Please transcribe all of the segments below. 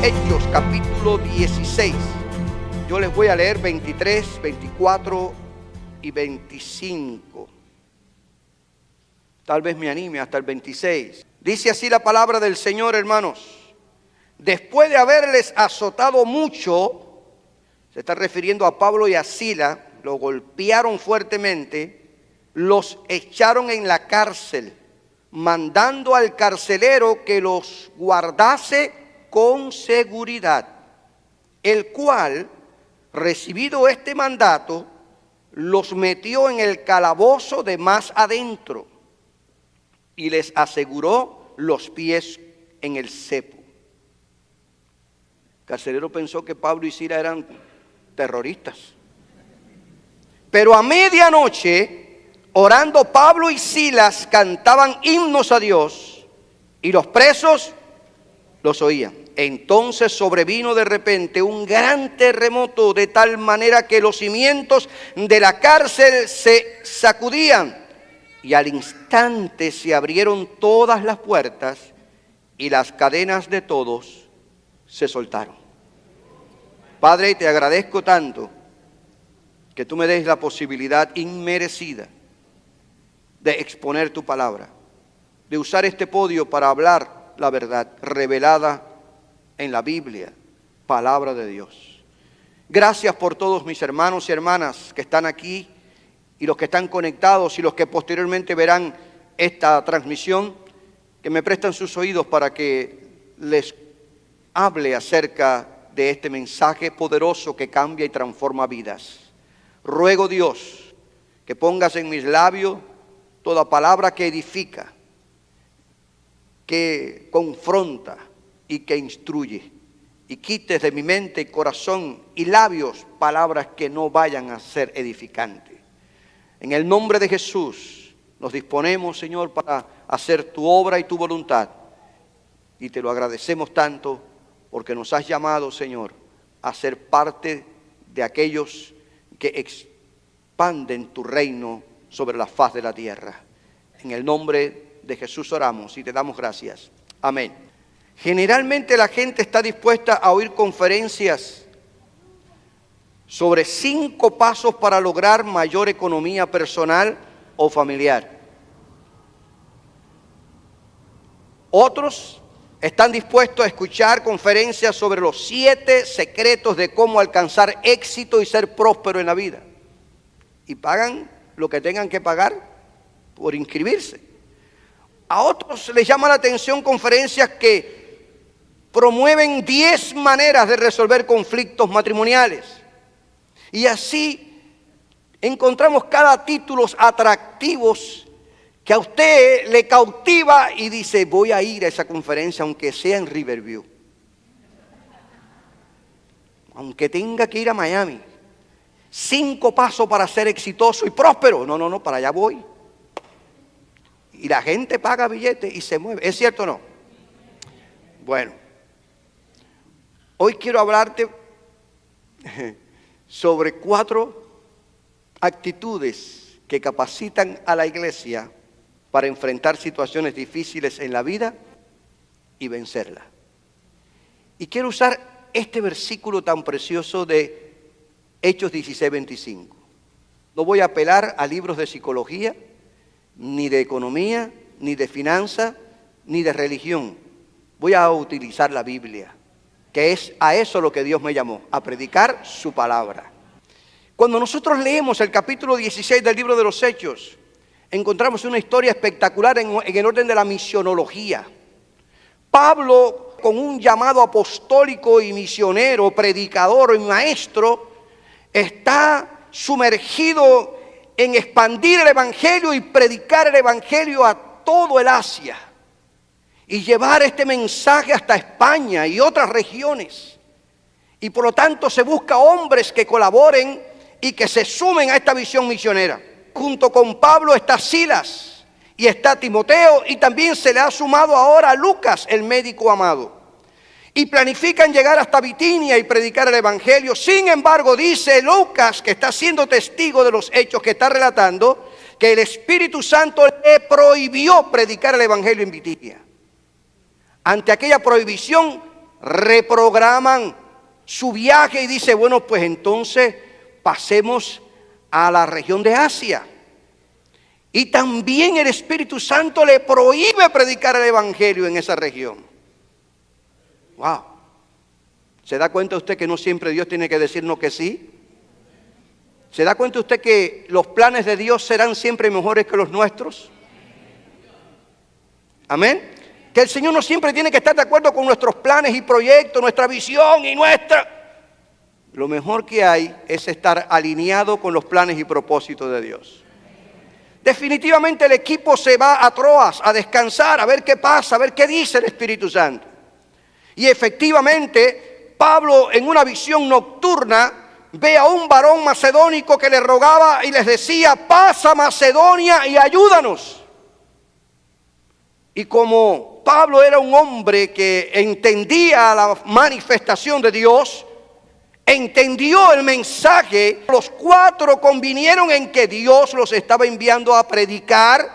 Hechos capítulo 16. Yo les voy a leer 23, 24 y 25. Tal vez me anime hasta el 26. Dice así la palabra del Señor, hermanos. Después de haberles azotado mucho, se está refiriendo a Pablo y a Silas, lo golpearon fuertemente, los echaron en la cárcel, mandando al carcelero que los guardase con seguridad, el cual, recibido este mandato, los metió en el calabozo de más adentro y les aseguró los pies en el cepo. El carcelero pensó que Pablo y Silas eran terroristas. Pero a medianoche, orando, Pablo y Silas cantaban himnos a Dios y los presos los oían. Entonces sobrevino de repente un gran terremoto, de tal manera que los cimientos de la cárcel se sacudían, y al instante se abrieron todas las puertas y las cadenas de todos se soltaron. Padre, te agradezco tanto que tú me des la posibilidad inmerecida de exponer tu palabra, de usar este podio para hablar la verdad revelada en la Biblia, palabra de Dios. Gracias por todos mis hermanos y hermanas que están aquí y los que están conectados y los que posteriormente verán esta transmisión, que me prestan sus oídos para que les hable acerca de este mensaje poderoso que cambia y transforma vidas. Ruego, Dios, que pongas en mis labios toda palabra que edifica, que confronta y que instruye, y quites de mi mente y corazón y labios palabras que no vayan a ser edificantes. En el nombre de Jesús nos disponemos, Señor, para hacer tu obra y tu voluntad, y te lo agradecemos tanto porque nos has llamado, Señor, a ser parte de aquellos que expanden tu reino sobre la faz de la tierra. En el nombre de Jesús oramos y te damos gracias. Amén. Generalmente la gente está dispuesta a oír conferencias sobre 5 pasos para lograr mayor economía personal o familiar. Otros están dispuestos a escuchar conferencias sobre los 7 secretos de cómo alcanzar éxito y ser próspero en la vida. Y pagan lo que tengan que pagar por inscribirse. A otros les llama la atención conferencias que promueven 10 maneras de resolver conflictos matrimoniales. Y así encontramos cada títulos atractivos que a usted le cautiva y dice, voy a ir a esa conferencia aunque sea en Riverview. Aunque tenga que ir a Miami. 5 pasos para ser exitoso y próspero. No, para allá voy. Y la gente paga billetes y se mueve. ¿Es cierto o no? Bueno, hoy quiero hablarte sobre 4 actitudes que capacitan a la iglesia para enfrentar situaciones difíciles en la vida y vencerla. Y quiero usar este versículo tan precioso de Hechos 16, 25. No voy a apelar a libros de psicología, ni de economía, ni de finanzas, ni de religión. Voy a utilizar la Biblia, que es a eso lo que Dios me llamó, a predicar su palabra. Cuando nosotros leemos el capítulo 16 del libro de los Hechos, encontramos una historia espectacular en el orden de la misionología. Pablo, con un llamado apostólico y misionero, predicador y maestro, está sumergido en expandir el evangelio y predicar el evangelio a todo el Asia y llevar este mensaje hasta España y otras regiones. Y por lo tanto se busca hombres que colaboren y que se sumen a esta visión misionera. Junto con Pablo está Silas y está Timoteo, y también se le ha sumado ahora a Lucas, el médico amado. Y planifican llegar hasta Bitinia y predicar el evangelio. Sin embargo, dice Lucas, que está siendo testigo de los hechos que está relatando, que el Espíritu Santo le prohibió predicar el evangelio en Bitinia. Ante aquella prohibición, reprograman su viaje y dice, bueno, pues entonces pasemos a la región de Asia. Y también el Espíritu Santo le prohíbe predicar el Evangelio en esa región. Wow. ¿Se da cuenta usted que no siempre Dios tiene que decirnos que sí? ¿Se da cuenta usted que los planes de Dios serán siempre mejores que los nuestros? Amén. Que el Señor no siempre tiene que estar de acuerdo con nuestros planes y proyectos, nuestra visión y nuestra... Lo mejor que hay es estar alineado con los planes y propósitos de Dios. Definitivamente el equipo se va a Troas a descansar, a ver qué pasa, a ver qué dice el Espíritu Santo. Y efectivamente, Pablo en una visión nocturna ve a un varón macedónico que le rogaba y les decía, pasa a Macedonia y ayúdanos. Y como Pablo era un hombre que entendía la manifestación de Dios, entendió el mensaje, los cuatro convinieron en que Dios los estaba enviando a predicar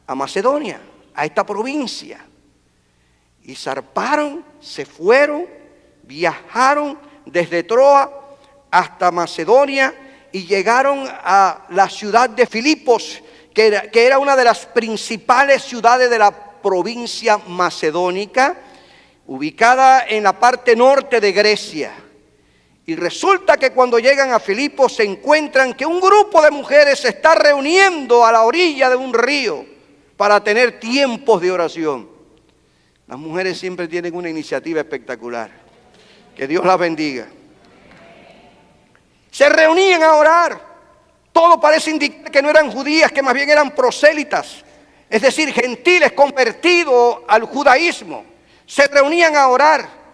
a Macedonia, a esta provincia. Y zarparon, se fueron, viajaron desde Troas hasta Macedonia y llegaron a la ciudad de Filipos, que era una de las principales ciudades de la provincia macedónica, ubicada en la parte norte de Grecia. Y resulta que cuando llegan a Filipos se encuentran que un grupo de mujeres se está reuniendo a la orilla de un río para tener tiempos de oración. Las mujeres siempre tienen una iniciativa espectacular. Que Dios las bendiga. Se reunían a orar. Todo parece indicar que no eran judías, que más bien eran prosélitas. Es decir, gentiles convertidos al judaísmo. Se reunían a orar.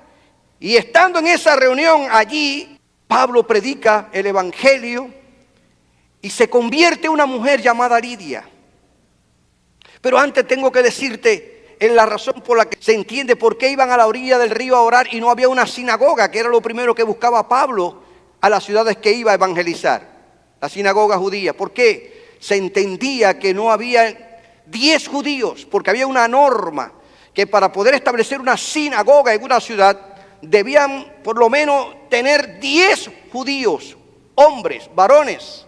Y estando en esa reunión allí, Pablo predica el Evangelio y se convierte en una mujer llamada Lidia. Pero antes tengo que decirte en la razón por la que se entiende por qué iban a la orilla del río a orar y no había una sinagoga, que era lo primero que buscaba Pablo a las ciudades que iba a evangelizar, la sinagoga judía. ¿Por qué? Se entendía que no había 10 judíos, porque había una norma que para poder establecer una sinagoga en una ciudad debían por lo menos tener 10 judíos, hombres, varones,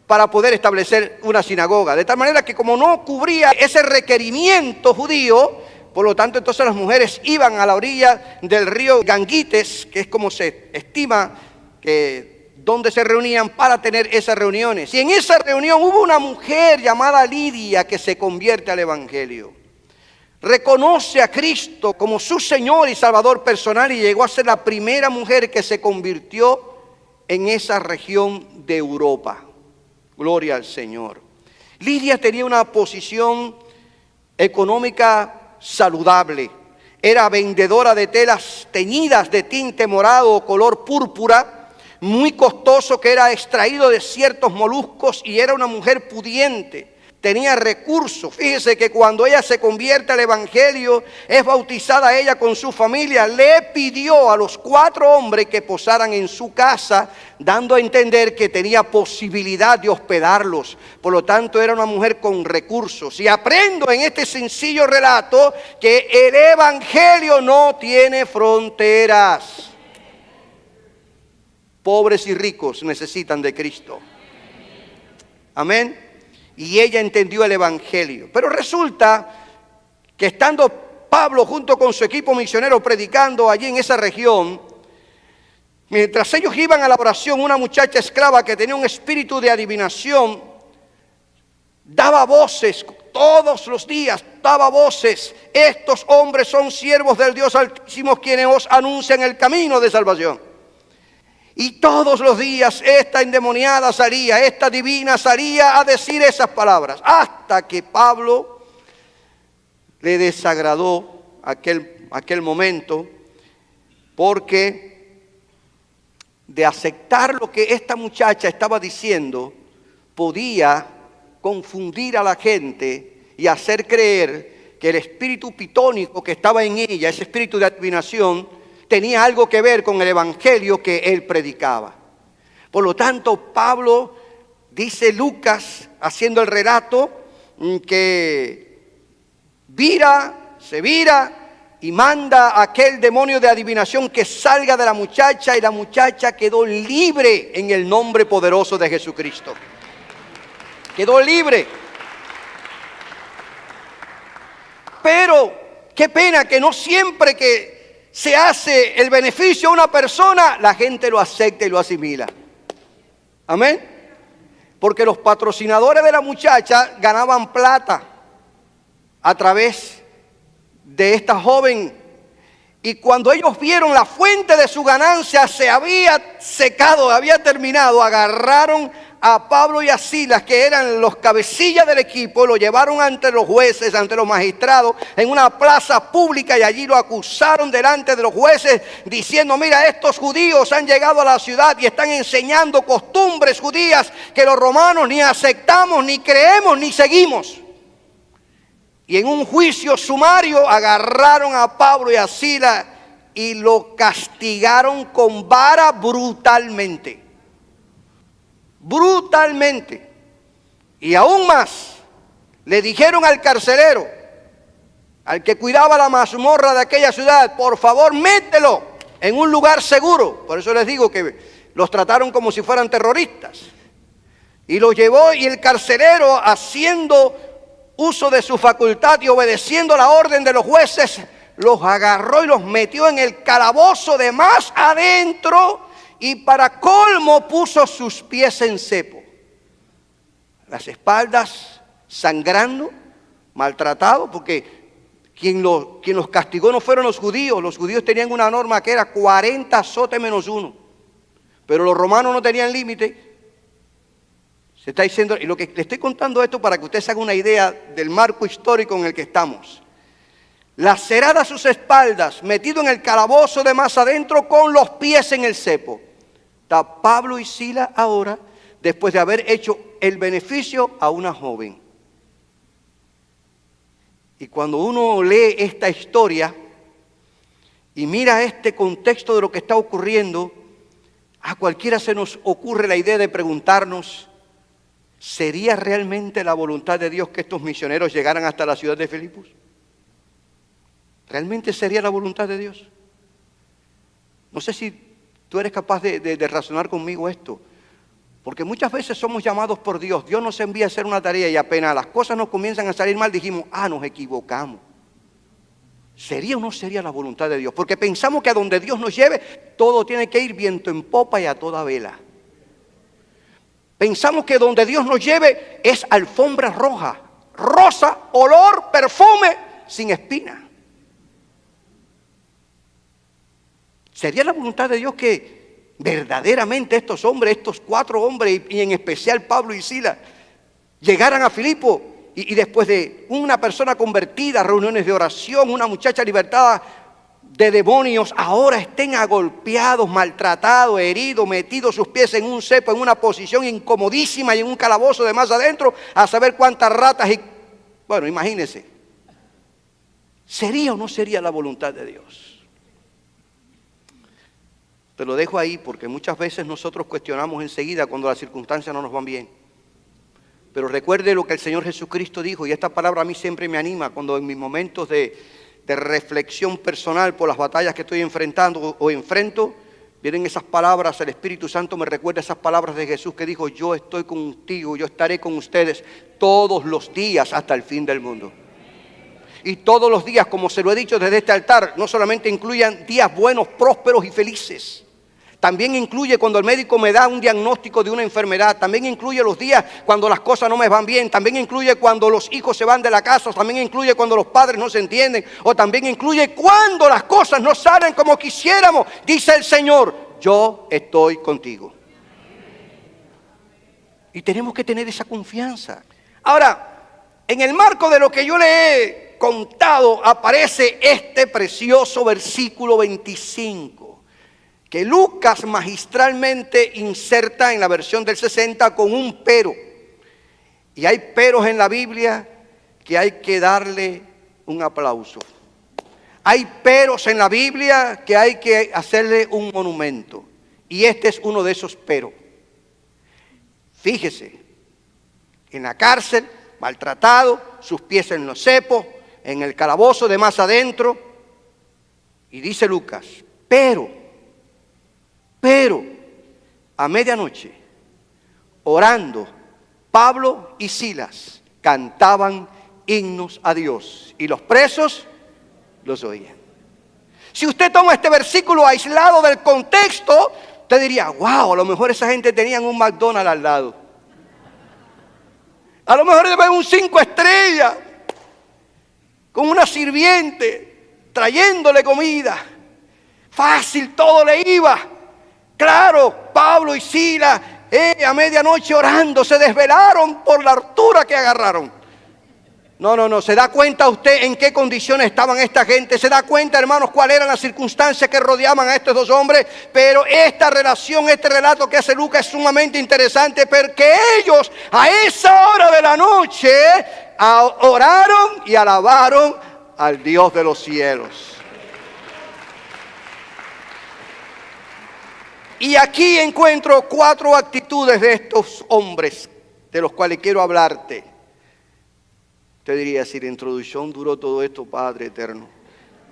para poder establecer una sinagoga. De tal manera que como no cubría ese requerimiento judío, por lo tanto entonces las mujeres iban a la orilla del río Gangites, que es como se estima que donde se reunían para tener esas reuniones. Y en esa reunión hubo una mujer llamada Lidia que se convierte al Evangelio. Reconoce a Cristo como su Señor y Salvador personal y llegó a ser la primera mujer que se convirtió en esa región de Europa. Gloria al Señor. Lidia tenía una posición económica saludable. Era vendedora de telas teñidas de tinte morado o color púrpura, muy costoso, que era extraído de ciertos moluscos, y era una mujer pudiente. Tenía recursos. Fíjese que cuando ella se convierte al Evangelio, es bautizada ella con su familia, le pidió a los 4 hombres que posaran en su casa, dando a entender que tenía posibilidad de hospedarlos. Por lo tanto, era una mujer con recursos. Y aprendo en este sencillo relato que el Evangelio no tiene fronteras. Pobres y ricos necesitan de Cristo. Amén. Y ella entendió el Evangelio. Pero resulta que estando Pablo junto con su equipo misionero predicando allí en esa región, mientras ellos iban a la oración, una muchacha esclava que tenía un espíritu de adivinación daba voces todos los días, daba voces. Estos hombres son siervos del Dios Altísimo, quienes os anuncian el camino de salvación. Y todos los días esta endemoniada salía, esta divina salía a decir esas palabras, hasta que Pablo le desagradó aquel momento, porque de aceptar lo que esta muchacha estaba diciendo, podía confundir a la gente y hacer creer que el espíritu pitónico que estaba en ella, ese espíritu de adivinación, tenía algo que ver con el Evangelio que él predicaba. Por lo tanto, Pablo, dice Lucas, haciendo el relato, que se vira, y manda a aquel demonio de adivinación que salga de la muchacha, y la muchacha quedó libre en el nombre poderoso de Jesucristo. Quedó libre. Pero qué pena que no siempre que se hace el beneficio a una persona, la gente lo acepta y lo asimila. Amén. Porque los patrocinadores de la muchacha ganaban plata a través de esta joven, y cuando ellos vieron la fuente de su ganancia se había secado, había terminado, agarraron a Pablo y a Silas, que eran los cabecillas del equipo, lo llevaron ante los jueces, ante los magistrados, en una plaza pública, y allí lo acusaron delante de los jueces, diciendo: mira, estos judíos han llegado a la ciudad y están enseñando costumbres judías que los romanos ni aceptamos, ni creemos, ni seguimos. Y en un juicio sumario agarraron a Pablo y a Silas y lo castigaron con vara brutalmente. Brutalmente. Y aún más, le dijeron al carcelero, al que cuidaba la mazmorra de aquella ciudad: por favor, mételo en un lugar seguro. Por eso les digo que los trataron como si fueran terroristas. Y los llevó, y el carcelero, haciendo uso de su facultad y obedeciendo la orden de los jueces, los agarró y los metió en el calabozo de más adentro, y para colmo puso sus pies en cepo, las espaldas sangrando, maltratados, porque quien los castigó no fueron los judíos tenían una norma que era 40 azotes menos uno, pero los romanos no tenían límite. Se está diciendo, y lo que le estoy contando esto para que usted se haga una idea del marco histórico en el que estamos. Laceradas sus espaldas, metido en el calabozo de más adentro con los pies en el cepo. Está Pablo y Silas ahora, después de haber hecho el beneficio a una joven. Y cuando uno lee esta historia y mira este contexto de lo que está ocurriendo, a cualquiera se nos ocurre la idea de preguntarnos: ¿sería realmente la voluntad de Dios que estos misioneros llegaran hasta la ciudad de Filipos? ¿Realmente sería la voluntad de Dios? No sé si tú eres capaz de razonar conmigo esto. Porque muchas veces somos llamados por Dios. Dios nos envía a hacer una tarea y apenas las cosas nos comienzan a salir mal, dijimos: nos equivocamos. ¿Sería o no sería la voluntad de Dios? Porque pensamos que a donde Dios nos lleve, todo tiene que ir viento en popa y a toda vela. Pensamos que donde Dios nos lleve es alfombra roja, rosa, olor, perfume, sin espina. ¿Sería la voluntad de Dios que verdaderamente estos hombres, estos 4 hombres, y en especial Pablo y Silas, llegaran a Filipo y después de una persona convertida, reuniones de oración, una muchacha libertada de demonios, ahora estén agolpeados, maltratados, heridos, metidos sus pies en un cepo, en una posición incomodísima y en un calabozo de más adentro, a saber cuántas ratas y... Bueno, imagínense. ¿Sería o no sería la voluntad de Dios? Te lo dejo ahí porque muchas veces nosotros cuestionamos enseguida cuando las circunstancias no nos van bien. Pero recuerde lo que el Señor Jesucristo dijo, y esta palabra a mí siempre me anima cuando en mis momentos de reflexión personal por las batallas que estoy enfrentando o enfrento, vienen esas palabras, el Espíritu Santo me recuerda esas palabras de Jesús que dijo: yo estoy contigo, yo estaré con ustedes todos los días hasta el fin del mundo. Y todos los días, como se lo he dicho desde este altar, no solamente incluyan días buenos, prósperos y felices. También incluye cuando el médico me da un diagnóstico de una enfermedad. También incluye los días cuando las cosas no me van bien. También incluye cuando los hijos se van de la casa. También incluye cuando los padres no se entienden. O también incluye cuando las cosas no salen como quisiéramos. Dice el Señor: yo estoy contigo. Y tenemos que tener esa confianza. Ahora, en el marco de lo que yo le he contado, aparece este precioso versículo 25. Que Lucas magistralmente inserta en la versión del 60 con un pero. Y hay peros en la Biblia que hay que darle un aplauso. Hay peros en la Biblia que hay que hacerle un monumento. Y este es uno de esos peros. Fíjese, en la cárcel, maltratado, sus pies en los cepos, en el calabozo de más adentro, Y dice Lucas, pero, a medianoche, orando, Pablo y Silas cantaban himnos a Dios y los presos los oían. Si usted toma este versículo aislado del contexto, usted diría, wow, a lo mejor esa gente tenían un McDonald's al lado. A lo mejor deben un 5 estrellas con una sirviente trayéndole comida. Fácil, todo le iba. Claro, Pablo y Silas a medianoche orando, se desvelaron por la hartura que agarraron. No, ¿se da cuenta usted en qué condiciones estaban esta gente? ¿Se da cuenta, hermanos, cuáles eran las circunstancias que rodeaban a estos dos hombres? Pero esta relación, este relato que hace Lucas es sumamente interesante, porque ellos a esa hora de la noche oraron y alabaron al Dios de los cielos. Y aquí encuentro 4 actitudes de estos hombres de los cuales quiero hablarte. Usted diría, si la introducción duró todo esto, Padre eterno,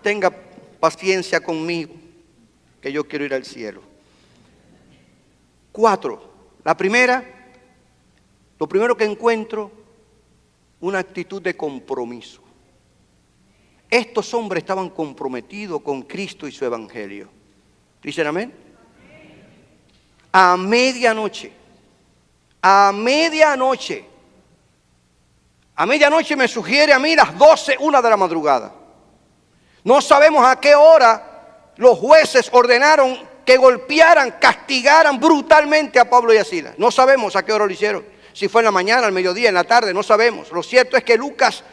tenga paciencia conmigo, que yo quiero ir al cielo. 4. La primera, lo primero que encuentro, una actitud de compromiso. Estos hombres estaban comprometidos con Cristo y su evangelio. ¿Dicen amén? A medianoche me sugiere a mí las 12, 1 de la madrugada. No sabemos a qué hora los jueces ordenaron que golpearan, castigaran brutalmente a Pablo y a Silas. No sabemos a qué hora lo hicieron. Si fue en la mañana, al mediodía, en la tarde, no sabemos. Lo cierto es que Lucas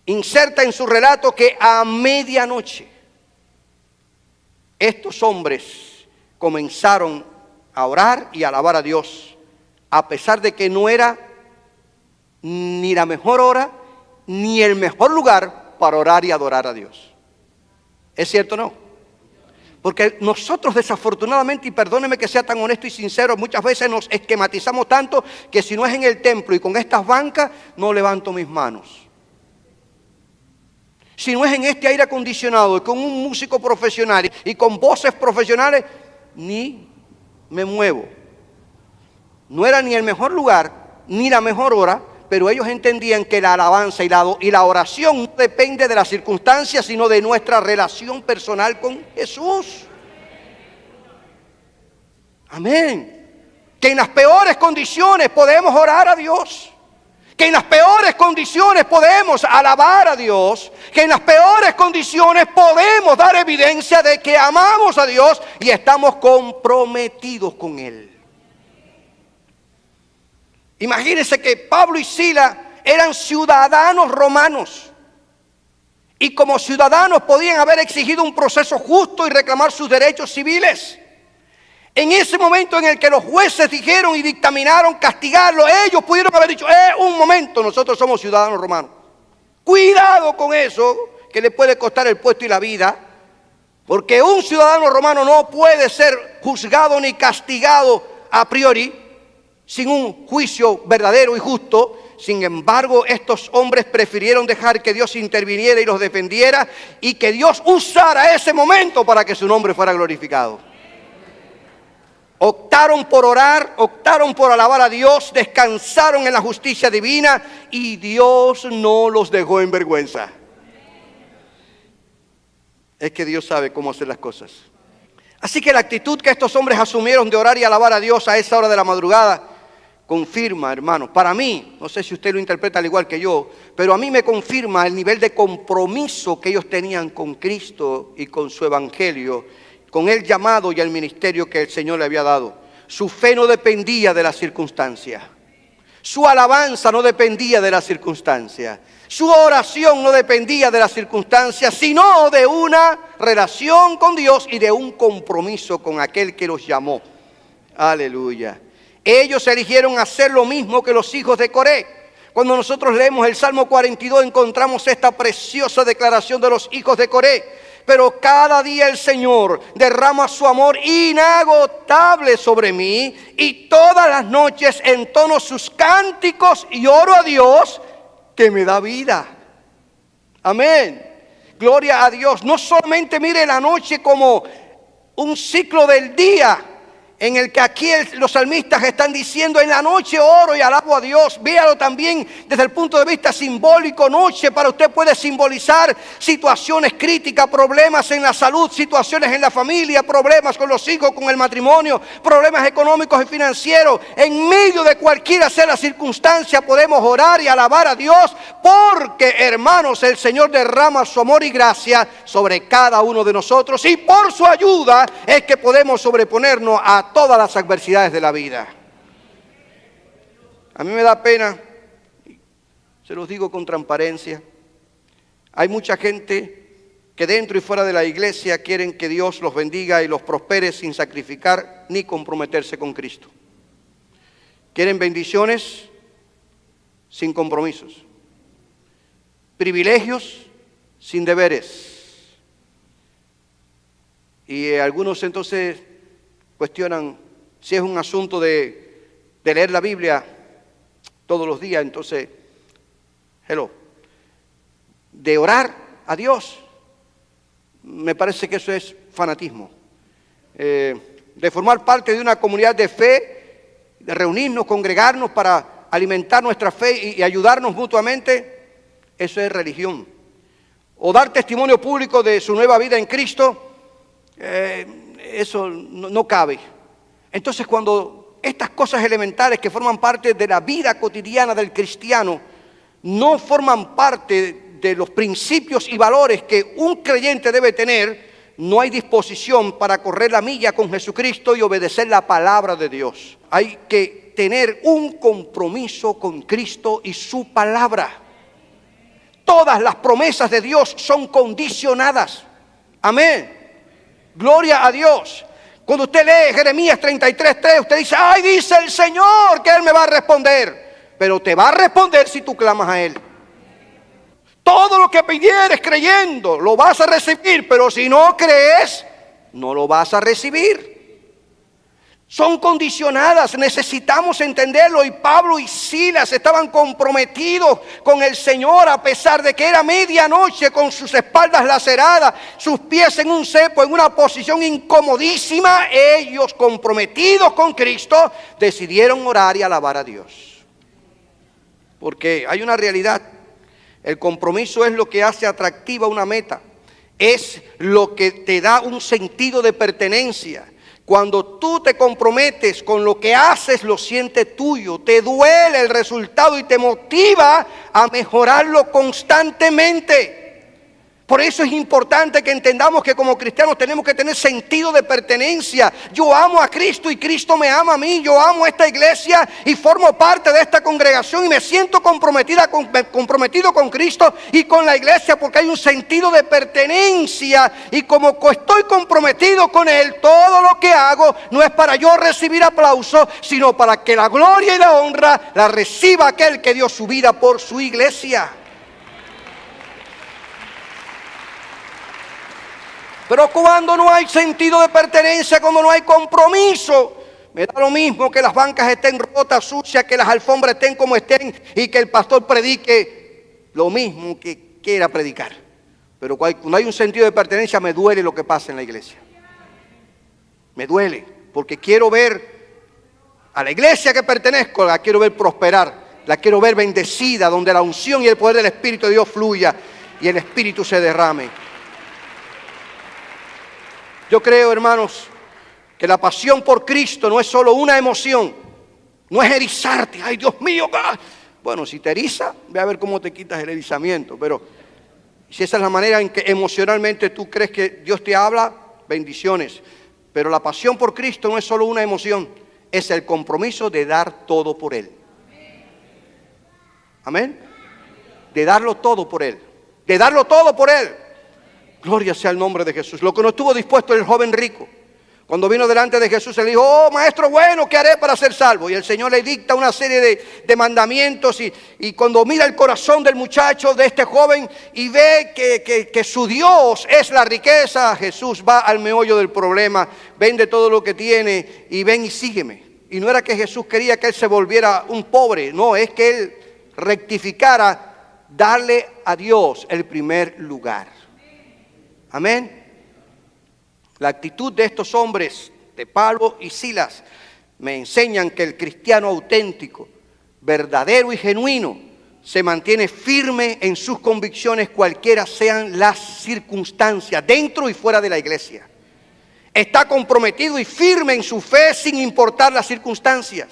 inserta en su relato que a medianoche estos hombres comenzaron a orar y a alabar a Dios, a pesar de que no era ni la mejor hora, ni el mejor lugar para orar y adorar a Dios. ¿Es cierto o no? Porque nosotros desafortunadamente, y perdóneme que sea tan honesto y sincero, muchas veces nos esquematizamos tanto que si no es en el templo y con estas bancas, no levanto mis manos. Si no es en este aire acondicionado y con un músico profesional y con voces profesionales, ni me muevo. No era ni el mejor lugar, ni la mejor hora, pero ellos entendían que la alabanza y la oración no depende de las circunstancias, sino de nuestra relación personal con Jesús. Amén. Que en las peores condiciones podemos orar a Dios. Que en las peores condiciones podemos alabar a Dios. Que en las peores condiciones podemos dar evidencia de que amamos a Dios y estamos comprometidos con Él. Imagínense que Pablo y Silas eran ciudadanos romanos. Y como ciudadanos podían haber exigido un proceso justo y reclamar sus derechos civiles. En ese momento en el que los jueces dijeron y dictaminaron castigarlo, ellos pudieron haber dicho, un momento, nosotros somos ciudadanos romanos. Cuidado con eso, que le puede costar el puesto y la vida, porque un ciudadano romano no puede ser juzgado ni castigado a priori, sin un juicio verdadero y justo. Sin embargo, estos hombres prefirieron dejar que Dios interviniera y los defendiera, y que Dios usara ese momento para que su nombre fuera glorificado. Optaron por orar, optaron por alabar a Dios, descansaron en la justicia divina y Dios no los dejó en vergüenza. Es que Dios sabe cómo hacer las cosas. Así que la actitud que estos hombres asumieron de orar y alabar a Dios a esa hora de la madrugada confirma, hermanos, para mí, no sé si usted lo interpreta al igual que yo, pero a mí me confirma el nivel de compromiso que ellos tenían con Cristo y con su evangelio, con el llamado y el ministerio que el Señor le había dado. Su fe no dependía de las circunstancias. Su alabanza no dependía de las circunstancias. Su oración no dependía de las circunstancias, sino de una relación con Dios y de un compromiso con aquel que los llamó. Aleluya. Ellos eligieron hacer lo mismo que los hijos de Coré. Cuando nosotros leemos el Salmo 42 encontramos esta preciosa declaración de los hijos de Coré. Pero cada día el Señor derrama su amor inagotable sobre mí, y todas las noches entono sus cánticos y oro a Dios que me da vida. Amén. Gloria a Dios. No solamente mire la noche como un ciclo del día, en el que aquí los salmistas están diciendo: en la noche oro y alabo a Dios. Véalo también desde el punto de vista simbólico. Noche para usted puede simbolizar situaciones críticas, problemas en la salud, situaciones en la familia, problemas con los hijos, con el matrimonio, problemas económicos y financieros. En medio de cualquiera sea la circunstancia, podemos orar y alabar a Dios, porque, hermanos, el Señor derrama su amor y gracia sobre cada uno de nosotros, y por su ayuda es que podemos sobreponernos a todas las adversidades de la vida. A mí me da pena, se los digo con transparencia, hay mucha gente que dentro y fuera de la iglesia quieren que Dios los bendiga y los prospere sin sacrificar ni comprometerse con Cristo. Quieren bendiciones sin compromisos, privilegios sin deberes. Y algunos entonces cuestionan si es un asunto de leer la Biblia todos los días, entonces, de orar a Dios. Me parece que eso es fanatismo. De formar parte de una comunidad de fe, de reunirnos, congregarnos para alimentar nuestra fe y ayudarnos mutuamente, eso es religión. O dar testimonio público de su nueva vida en Cristo, eso no cabe. Entonces, cuando estas cosas elementales que forman parte de la vida cotidiana del cristiano no forman parte de los principios y valores que un creyente debe tener, no hay disposición para correr la milla con Jesucristo y obedecer la palabra de Dios. Hay que tener un compromiso con Cristo y su palabra. Todas las promesas de Dios son condicionadas. Amén. Gloria a Dios. Cuando usted lee Jeremías 33:3, usted dice: ay, dice el Señor que Él me va a responder. Pero te va a responder si tú clamas a Él. Todo lo que pidieres creyendo, lo vas a recibir. Pero si no crees, no lo vas a recibir. Son condicionadas, necesitamos entenderlo. Y Pablo y Silas estaban comprometidos con el Señor, a pesar de que era medianoche, con sus espaldas laceradas, sus pies en un cepo, en una posición incomodísima. Ellos, comprometidos con Cristo, decidieron orar y alabar a Dios. Porque hay una realidad: el compromiso es lo que hace atractiva una meta, es lo que te da un sentido de pertenencia. Cuando tú te comprometes con lo que haces, lo sientes tuyo, te duele el resultado y te motiva a mejorarlo constantemente. Por eso es importante que entendamos que como cristianos tenemos que tener sentido de pertenencia. Yo amo a Cristo y Cristo me ama a mí. Yo amo esta iglesia y formo parte de esta congregación y me siento comprometido con Cristo y con la iglesia, porque hay un sentido de pertenencia. Y como estoy comprometido con Él, todo lo que hago no es para yo recibir aplauso, sino para que la gloria y la honra la reciba aquel que dio su vida por su iglesia. Pero cuando no hay sentido de pertenencia, cuando no hay compromiso, me da lo mismo que las bancas estén rotas, sucias, que las alfombras estén como estén y que el pastor predique lo mismo que quiera predicar. Pero cuando hay un sentido de pertenencia, me duele lo que pasa en la iglesia. Me duele, porque quiero ver a la iglesia que pertenezco, la quiero ver prosperar, la quiero ver bendecida, donde la unción y el poder del Espíritu de Dios fluya y el Espíritu se derrame. Yo creo, hermanos, que la pasión por Cristo no es solo una emoción, no es erizarte. Ay, Dios mío, ¡ah! Bueno, si te eriza, ve a ver cómo te quitas el erizamiento. Pero si esa es la manera en que emocionalmente tú crees que Dios te habla, bendiciones. Pero la pasión por Cristo no es solo una emoción, es el compromiso de dar todo por Él. Amén. De darlo todo por Él. De darlo todo por Él. Gloria sea el nombre de Jesús. Lo que no estuvo dispuesto el joven rico, cuando vino delante de Jesús, él dijo: oh, maestro bueno, ¿qué haré para ser salvo? Y el Señor le dicta una serie de mandamientos. Y cuando mira el corazón del muchacho, de este joven, y ve que su Dios es la riqueza, Jesús va al meollo del problema. Vende todo lo que tiene y ven y sígueme. Y no era que Jesús quería que él se volviera un pobre, no, es que él rectificara, darle a Dios el primer lugar. Amén. La actitud de estos hombres, de Pablo y Silas, me enseñan que el cristiano auténtico, verdadero y genuino, se mantiene firme en sus convicciones cualquiera sean las circunstancias, dentro y fuera de la iglesia. Está comprometido y firme en su fe sin importar las circunstancias.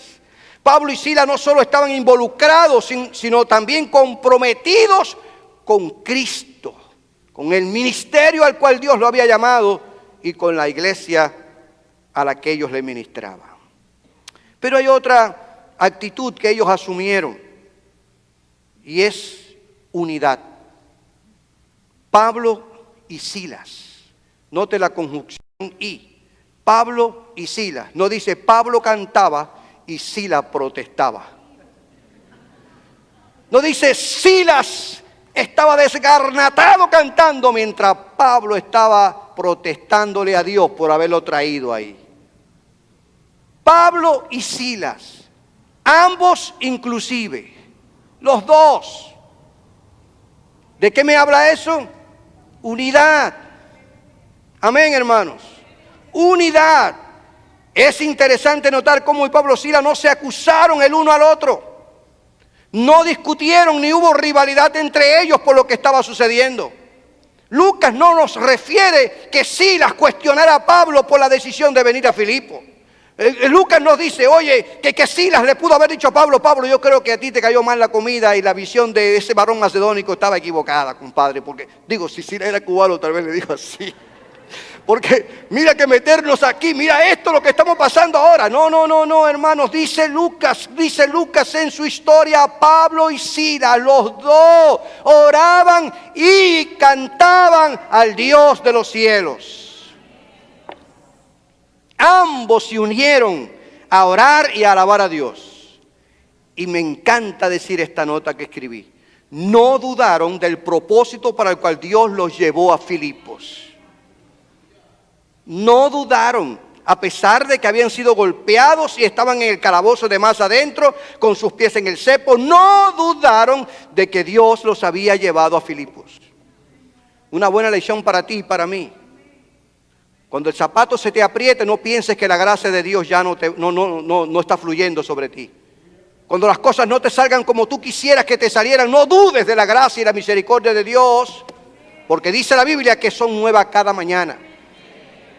Pablo y Silas no solo estaban involucrados, sino también comprometidos con Cristo, con el ministerio al cual Dios lo había llamado y con la iglesia a la que ellos le ministraban. Pero hay otra actitud que ellos asumieron y es unidad. Pablo y Silas. Note la conjunción y. Pablo y Silas. No dice Pablo cantaba y Silas protestaba. No dice Silas estaba desgarnatado cantando mientras Pablo estaba protestándole a Dios por haberlo traído ahí. Pablo y Silas, ambos inclusive, los dos. ¿De qué me habla eso? Unidad. Amén, hermanos. Unidad. Es interesante notar cómo Pablo y Silas no se acusaron el uno al otro. No discutieron ni hubo rivalidad entre ellos por lo que estaba sucediendo. Lucas no nos refiere que Silas cuestionara a Pablo por la decisión de venir a Filipo. Lucas nos dice, oye, que Silas le pudo haber dicho a Pablo, Pablo, yo creo que a ti te cayó mal la comida y la visión de ese varón macedónico estaba equivocada, compadre. Porque, digo, si Silas era cubano, tal vez le dijo así. Porque mira que meternos aquí, mira esto lo que estamos pasando ahora. No, hermanos, dice Lucas en su historia, Pablo y Silas, los dos oraban y cantaban al Dios de los cielos. Ambos se unieron a orar y a alabar a Dios. Y me encanta decir esta nota que escribí. No dudaron del propósito para el cual Dios los llevó a Filipos. No dudaron, a pesar de que habían sido golpeados y estaban en el calabozo de más adentro, con sus pies en el cepo, no dudaron de que Dios los había llevado a Filipos. Una buena lección para ti y para mí. Cuando el zapato se te apriete, no pienses que la gracia de Dios ya no está fluyendo sobre ti. Cuando las cosas no te salgan como tú quisieras que te salieran, no dudes de la gracia y la misericordia de Dios, porque dice la Biblia que son nuevas cada mañana.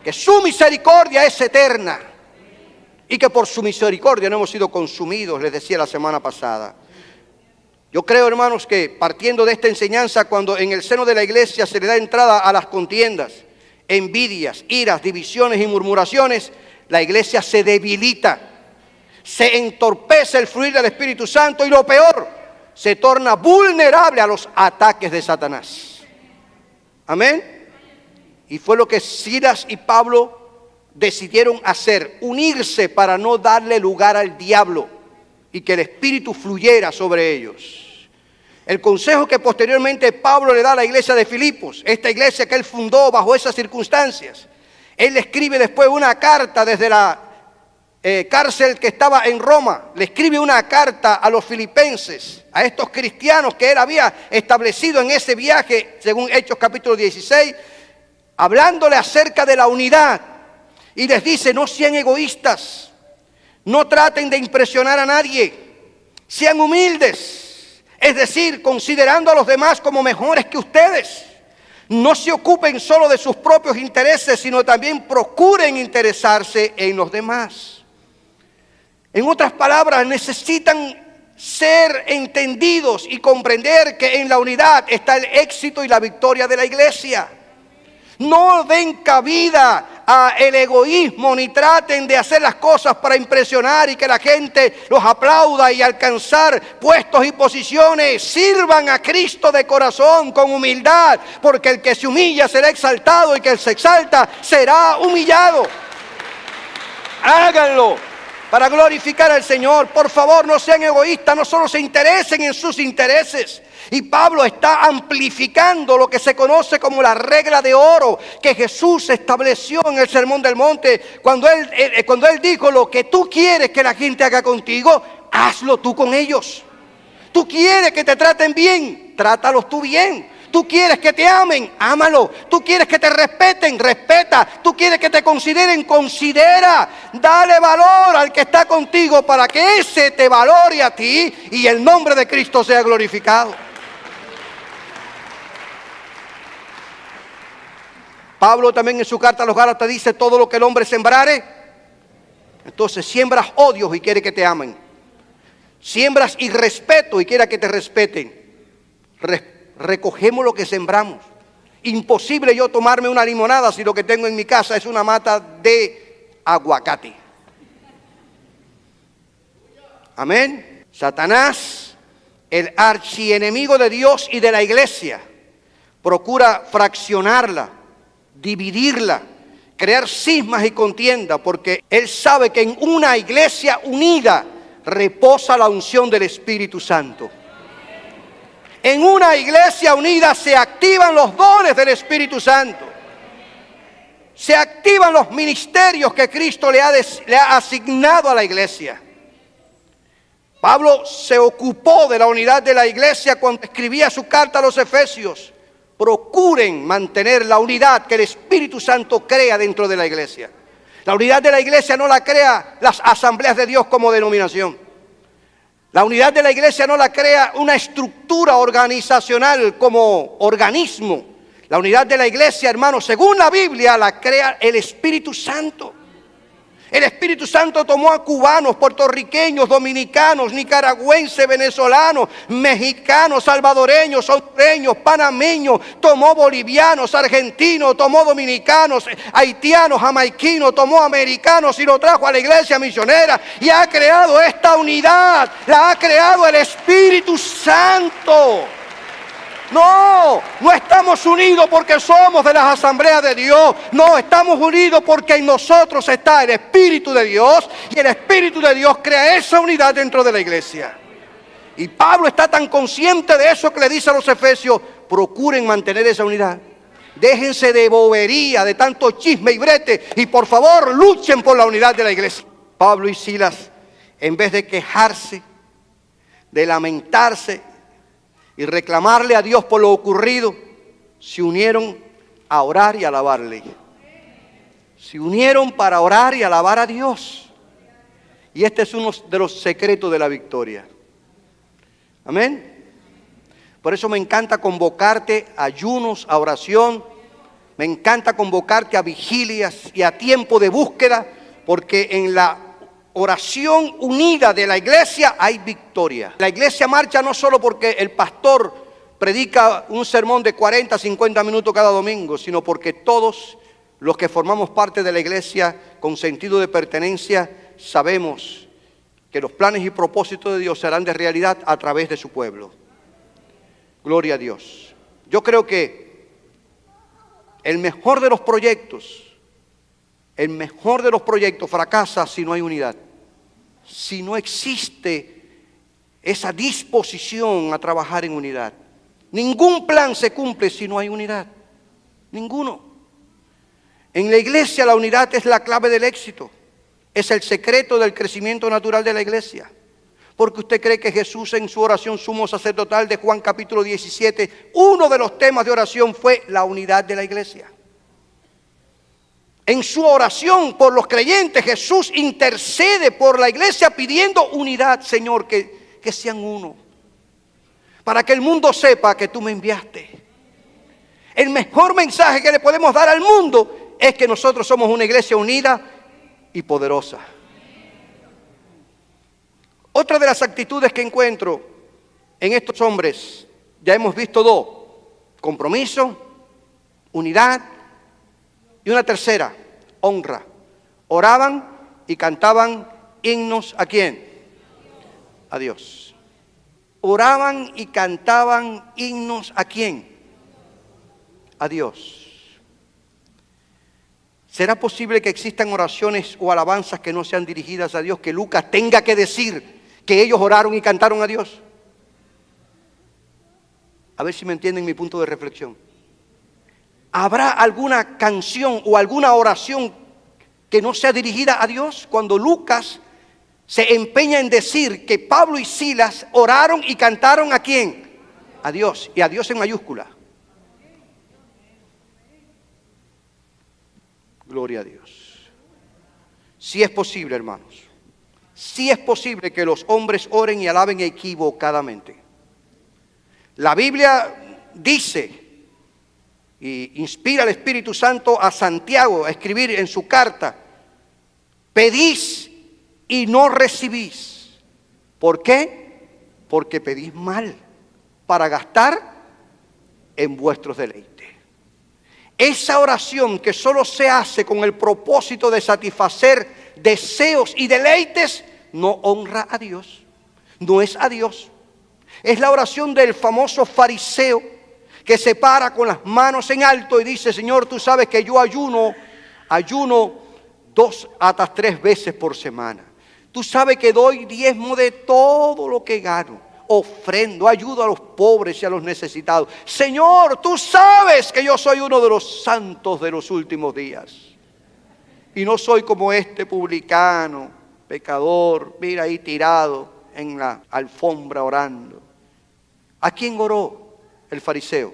Que su misericordia es eterna y que por su misericordia no hemos sido consumidos, les decía la semana pasada. Yo creo, hermanos, que partiendo de esta enseñanza, cuando en el seno de la iglesia se le da entrada a las contiendas, envidias, iras, divisiones y murmuraciones, la iglesia se debilita, se entorpece el fluir del Espíritu Santo y lo peor, se torna vulnerable a los ataques de Satanás. Amén. Y fue lo que Silas y Pablo decidieron hacer, unirse para no darle lugar al diablo y que el Espíritu fluyera sobre ellos. El consejo que posteriormente Pablo le da a la iglesia de Filipos, esta iglesia que él fundó bajo esas circunstancias, él le escribe después una carta desde la cárcel que estaba en Roma, le escribe una carta a los filipenses, a estos cristianos que él había establecido en ese viaje, según Hechos capítulo 16, hablándole acerca de la unidad, y les dice, no sean egoístas, no traten de impresionar a nadie, sean humildes, es decir, considerando a los demás como mejores que ustedes. No se ocupen solo de sus propios intereses, sino también procuren interesarse en los demás. En otras palabras, necesitan ser entendidos y comprender que en la unidad está el éxito y la victoria de la iglesia. No den cabida al egoísmo ni traten de hacer las cosas para impresionar y que la gente los aplauda y alcanzar puestos y posiciones. Sirvan a Cristo de corazón con humildad, porque el que se humilla será exaltado y que el se exalta será humillado. Háganlo para glorificar al Señor. Por favor, no sean egoístas, no solo se interesen en sus intereses. Y Pablo está amplificando lo que se conoce como la regla de oro que Jesús estableció en el Sermón del Monte. Cuando él dijo, lo que tú quieres que la gente haga contigo, hazlo tú con ellos. Tú quieres que te traten bien, trátalos tú bien. Tú quieres que te amen, ámalo. Tú quieres que te respeten, respeta. Tú quieres que te consideren, considera. Dale valor al que está contigo para que ese te valore a ti y el nombre de Cristo sea glorificado. Pablo también en su carta a los Gálatas dice: todo lo que el hombre sembrare, entonces siembras odios y quiere que te amen. Siembras irrespeto y quiere que te respeten. Recogemos lo que sembramos. Imposible yo tomarme una limonada si lo que tengo en mi casa es una mata de aguacate. Amén. Satanás, el archienemigo de Dios y de la iglesia, procura fraccionarla, dividirla, crear cismas y contienda, porque él sabe que en una iglesia unida reposa la unción del Espíritu Santo. En una iglesia unida se activan los dones del Espíritu Santo. Se activan los ministerios que Cristo le ha asignado a la iglesia. Pablo se ocupó de la unidad de la iglesia cuando escribía su carta a los Efesios. Procuren mantener la unidad que el Espíritu Santo crea dentro de la iglesia. La unidad de la iglesia no la crea las asambleas de Dios como denominación. La unidad de la iglesia no la crea una estructura organizacional como organismo. La unidad de la iglesia, hermanos, según la Biblia, la crea el Espíritu Santo. El Espíritu Santo tomó a cubanos, puertorriqueños, dominicanos, nicaragüenses, venezolanos, mexicanos, salvadoreños, hondureños, panameños, tomó bolivianos, argentinos, tomó dominicanos, haitianos, jamaiquinos, tomó americanos y lo trajo a la iglesia misionera y ha creado esta unidad, la ha creado el Espíritu Santo. No estamos unidos porque somos de las asambleas de Dios. No, estamos unidos porque en nosotros está el Espíritu de Dios y el Espíritu de Dios crea esa unidad dentro de la iglesia. Y Pablo está tan consciente de eso que le dice a los efesios: procuren mantener esa unidad. Déjense de bobería, de tanto chisme y brete y por favor luchen por la unidad de la iglesia. Pablo y Silas, en vez de quejarse, de lamentarse y reclamarle a Dios por lo ocurrido, se unieron a orar y alabarle. Se unieron para orar y alabar a Dios. Y este es uno de los secretos de la victoria. Amén. Por eso me encanta convocarte a ayunos, a oración. Me encanta convocarte a vigilias y a tiempo de búsqueda, porque en la oración unida de la iglesia hay victoria. La iglesia marcha no solo porque el pastor predica un sermón de 40, 50 minutos cada domingo, sino porque todos los que formamos parte de la iglesia con sentido de pertenencia sabemos que los planes y propósitos de Dios se harán de realidad a través de su pueblo. Gloria a Dios. Yo creo que el mejor de los proyectos fracasa si no hay unidad. Si no existe esa disposición a trabajar en unidad. Ningún plan se cumple si no hay unidad. Ninguno. En la iglesia la unidad es la clave del éxito. Es el secreto del crecimiento natural de la iglesia. Porque usted cree que Jesús en su oración sumo sacerdotal de Juan capítulo 17, uno de los temas de oración fue la unidad de la iglesia. En su oración por los creyentes, Jesús intercede por la iglesia pidiendo unidad. Señor, que sean uno. Para que el mundo sepa que tú me enviaste. El mejor mensaje que le podemos dar al mundo es que nosotros somos una iglesia unida y poderosa. Otra de las actitudes que encuentro en estos hombres, ya hemos visto dos: compromiso, unidad, y una tercera, honra. Oraban y cantaban himnos ¿a quién? A Dios. Oraban y cantaban himnos ¿a quién? A Dios. ¿Será posible que existan oraciones o alabanzas que no sean dirigidas a Dios, que Lucas tenga que decir que ellos oraron y cantaron a Dios? A ver si me entienden mi punto de reflexión. ¿Habrá alguna canción o alguna oración que no sea dirigida a Dios? Cuando Lucas se empeña en decir que Pablo y Silas oraron y cantaron ¿a quién? A Dios, y a Dios en mayúscula. Gloria a Dios. Sí es posible, hermanos. Sí es posible que los hombres oren y alaben equivocadamente. La Biblia dice, y inspira al Espíritu Santo a Santiago a escribir en su carta: pedís y no recibís. ¿Por qué? Porque pedís mal, para gastar en vuestros deleites. Esa oración que solo se hace con el propósito de satisfacer deseos y deleites no honra a Dios, no es a Dios. Es la oración del famoso fariseo que se para con las manos en alto y dice: Señor, tú sabes que yo ayuno 2 hasta 3 veces por semana. Tú sabes que doy diezmo de todo lo que gano. Ofrendo, ayudo a los pobres y a los necesitados. Señor, tú sabes que yo soy uno de los santos de los últimos días. Y no soy como este publicano, pecador, mira ahí tirado en la alfombra orando. ¿A quién oró el fariseo?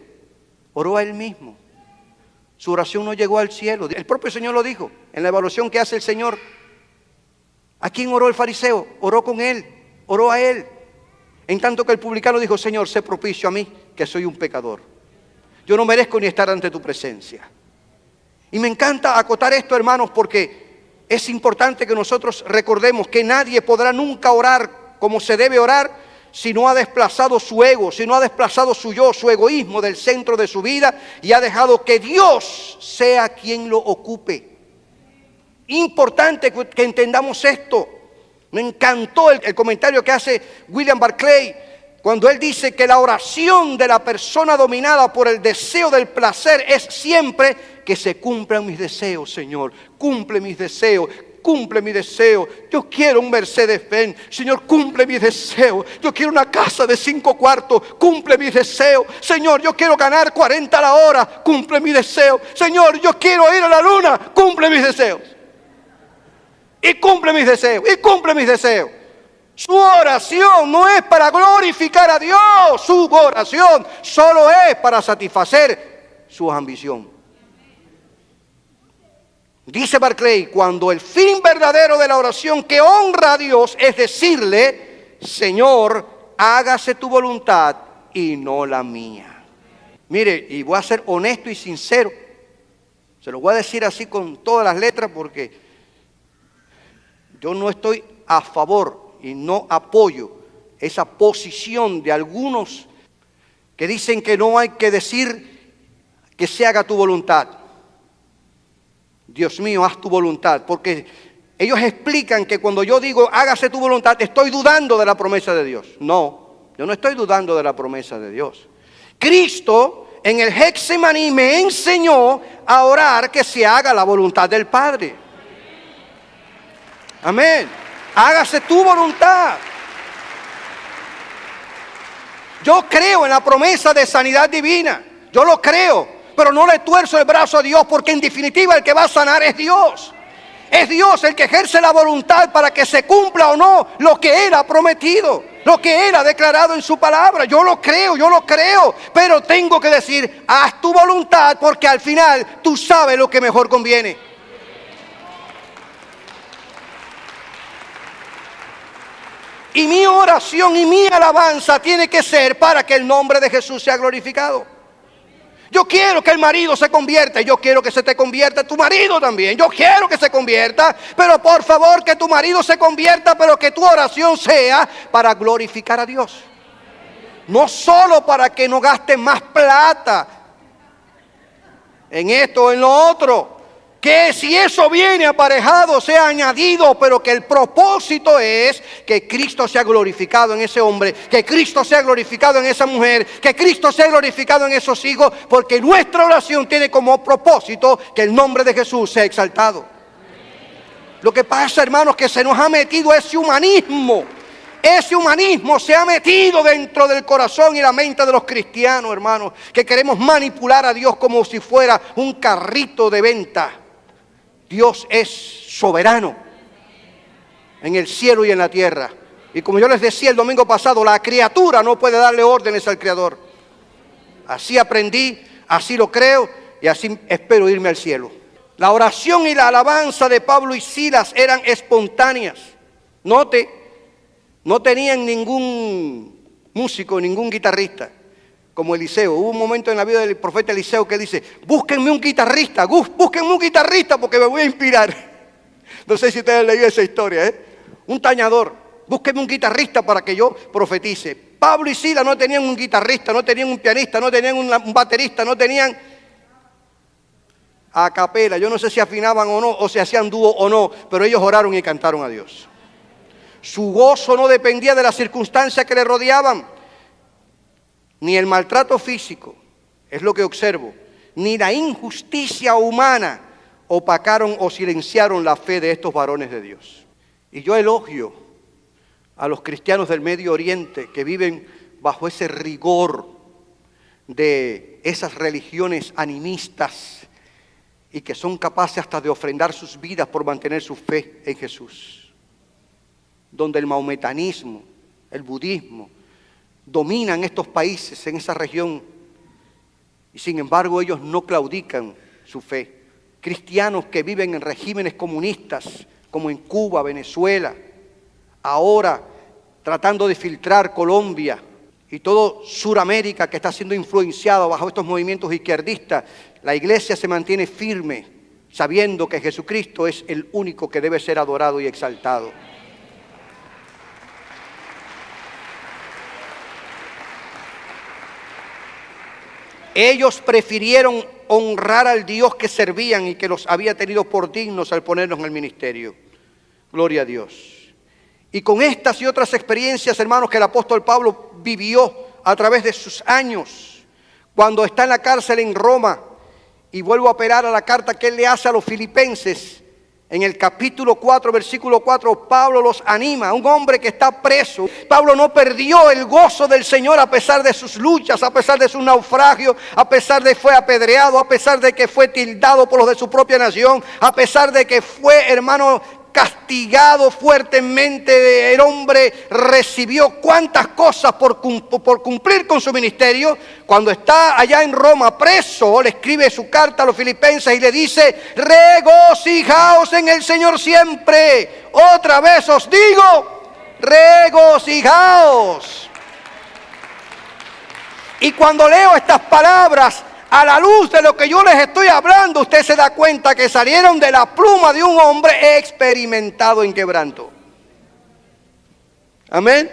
Oró a él mismo. Su oración no llegó al cielo. El propio Señor lo dijo en la evaluación que hace el Señor. ¿A quién oró el fariseo? Oró con él, oró a él. En tanto que el publicano dijo: Señor, sé propicio a mí, que soy un pecador. Yo no merezco ni estar ante tu presencia. Y me encanta acotar esto, hermanos, porque es importante que nosotros recordemos que nadie podrá nunca orar como se debe orar si no ha desplazado su ego, si no ha desplazado su yo, su egoísmo del centro de su vida y ha dejado que Dios sea quien lo ocupe. Importante que entendamos esto. Me encantó el comentario que hace William Barclay cuando él dice que la oración de la persona dominada por el deseo del placer es siempre: que se cumplan mis deseos, Señor. Cumple mis deseos, cumple mi deseo. Yo quiero un Mercedes-Benz, Señor, cumple mis deseos. Yo quiero una casa de 5 cuartos, cumple mis deseos. Señor, yo quiero ganar 40 a la hora, cumple mi deseo. Señor, yo quiero ir a la luna, cumple mis deseos. Y cumple mis deseos, y cumple mis deseos. Su oración no es para glorificar a Dios. Su oración solo es para satisfacer su ambición. Dice Barclay: cuando el fin verdadero de la oración que honra a Dios es decirle: Señor, hágase tu voluntad y no la mía. Mire, y voy a ser honesto y sincero. Se lo voy a decir así con todas las letras, porque yo no estoy a favor y no apoyo esa posición de algunos que dicen que no hay que decir que se haga tu voluntad. Dios mío, haz tu voluntad. Porque ellos explican que cuando yo digo hágase tu voluntad, estoy dudando de la promesa de Dios. No, yo no estoy dudando de la promesa de Dios. Cristo en el Getsemaní me enseñó a orar que se haga la voluntad del Padre. Amén. Hágase tu voluntad. Yo creo en la promesa de sanidad divina. Yo lo creo. Pero no le tuerzo el brazo a Dios, porque en definitiva el que va a sanar es Dios. Es Dios el que ejerce la voluntad para que se cumpla o no lo que Él ha prometido, lo que Él ha declarado en su palabra. Yo lo creo. Pero tengo que decir: haz tu voluntad, porque al final tú sabes lo que mejor conviene. Y mi oración y mi alabanza tiene que ser para que el nombre de Jesús sea glorificado. Yo quiero que el marido se convierta, y yo quiero que se te convierta tu marido también. Yo quiero que se convierta, pero por favor que tu marido se convierta, pero que tu oración sea para glorificar a Dios. No solo para que no gastes más plata en esto o en lo otro. Que si eso viene aparejado, sea añadido, pero que el propósito es que Cristo sea glorificado en ese hombre, que Cristo sea glorificado en esa mujer, que Cristo sea glorificado en esos hijos, porque nuestra oración tiene como propósito que el nombre de Jesús sea exaltado. Lo que pasa, hermanos, es que se nos ha metido ese humanismo. Ese humanismo se ha metido dentro del corazón y la mente de los cristianos, hermanos, que queremos manipular a Dios como si fuera un carrito de venta. Dios es soberano en el cielo y en la tierra. Y como yo les decía el domingo pasado, la criatura no puede darle órdenes al Creador. Así aprendí, así lo creo y así espero irme al cielo. La oración y la alabanza de Pablo y Silas eran espontáneas. Note, no tenían ningún músico, ningún guitarrista, como Eliseo. Hubo un momento en la vida del profeta Eliseo que dice, búsquenme un guitarrista porque me voy a inspirar. No sé si ustedes han leído esa historia, Un tañador, búsquenme un guitarrista para que yo profetice. Pablo y Silas no tenían un guitarrista, no tenían un pianista, no tenían un baterista, no tenían a capela. Yo no sé si afinaban o no, o si hacían dúo o no, pero ellos oraron y cantaron a Dios. Su gozo no dependía de las circunstancias que le rodeaban, ni el maltrato físico, es lo que observo, ni la injusticia humana opacaron o silenciaron la fe de estos varones de Dios. Y yo elogio a los cristianos del Medio Oriente que viven bajo ese rigor de esas religiones animistas y que son capaces hasta de ofrendar sus vidas por mantener su fe en Jesús. Donde el maometanismo, el budismo, dominan estos países en esa región y sin embargo ellos no claudican su fe. Cristianos que viven en regímenes comunistas como en Cuba, Venezuela, ahora tratando de filtrar Colombia y todo Suramérica que está siendo influenciado bajo estos movimientos izquierdistas, la iglesia se mantiene firme sabiendo que Jesucristo es el único que debe ser adorado y exaltado. Ellos prefirieron honrar al Dios que servían y que los había tenido por dignos al ponerlos en el ministerio. Gloria a Dios. Y con estas y otras experiencias, hermanos, que el apóstol Pablo vivió a través de sus años, cuando está en la cárcel en Roma, y vuelvo a apelar a la carta que él le hace a los filipenses, en el capítulo 4, versículo 4, Pablo los anima, un hombre que está preso. Pablo no perdió el gozo del Señor a pesar de sus luchas, a pesar de su naufragio, a pesar de que fue apedreado, a pesar de que fue tildado por los de su propia nación, a pesar de que fue, hermano, castigado fuertemente. El hombre recibió cuántas cosas por cumplir con su ministerio. Cuando está allá en Roma preso, le escribe su carta a los filipenses y le dice, regocijaos en el Señor siempre. Otra vez os digo, regocijaos. Y cuando leo estas palabras, a la luz de lo que yo les estoy hablando, usted se da cuenta que salieron de la pluma de un hombre experimentado en quebranto. Amén.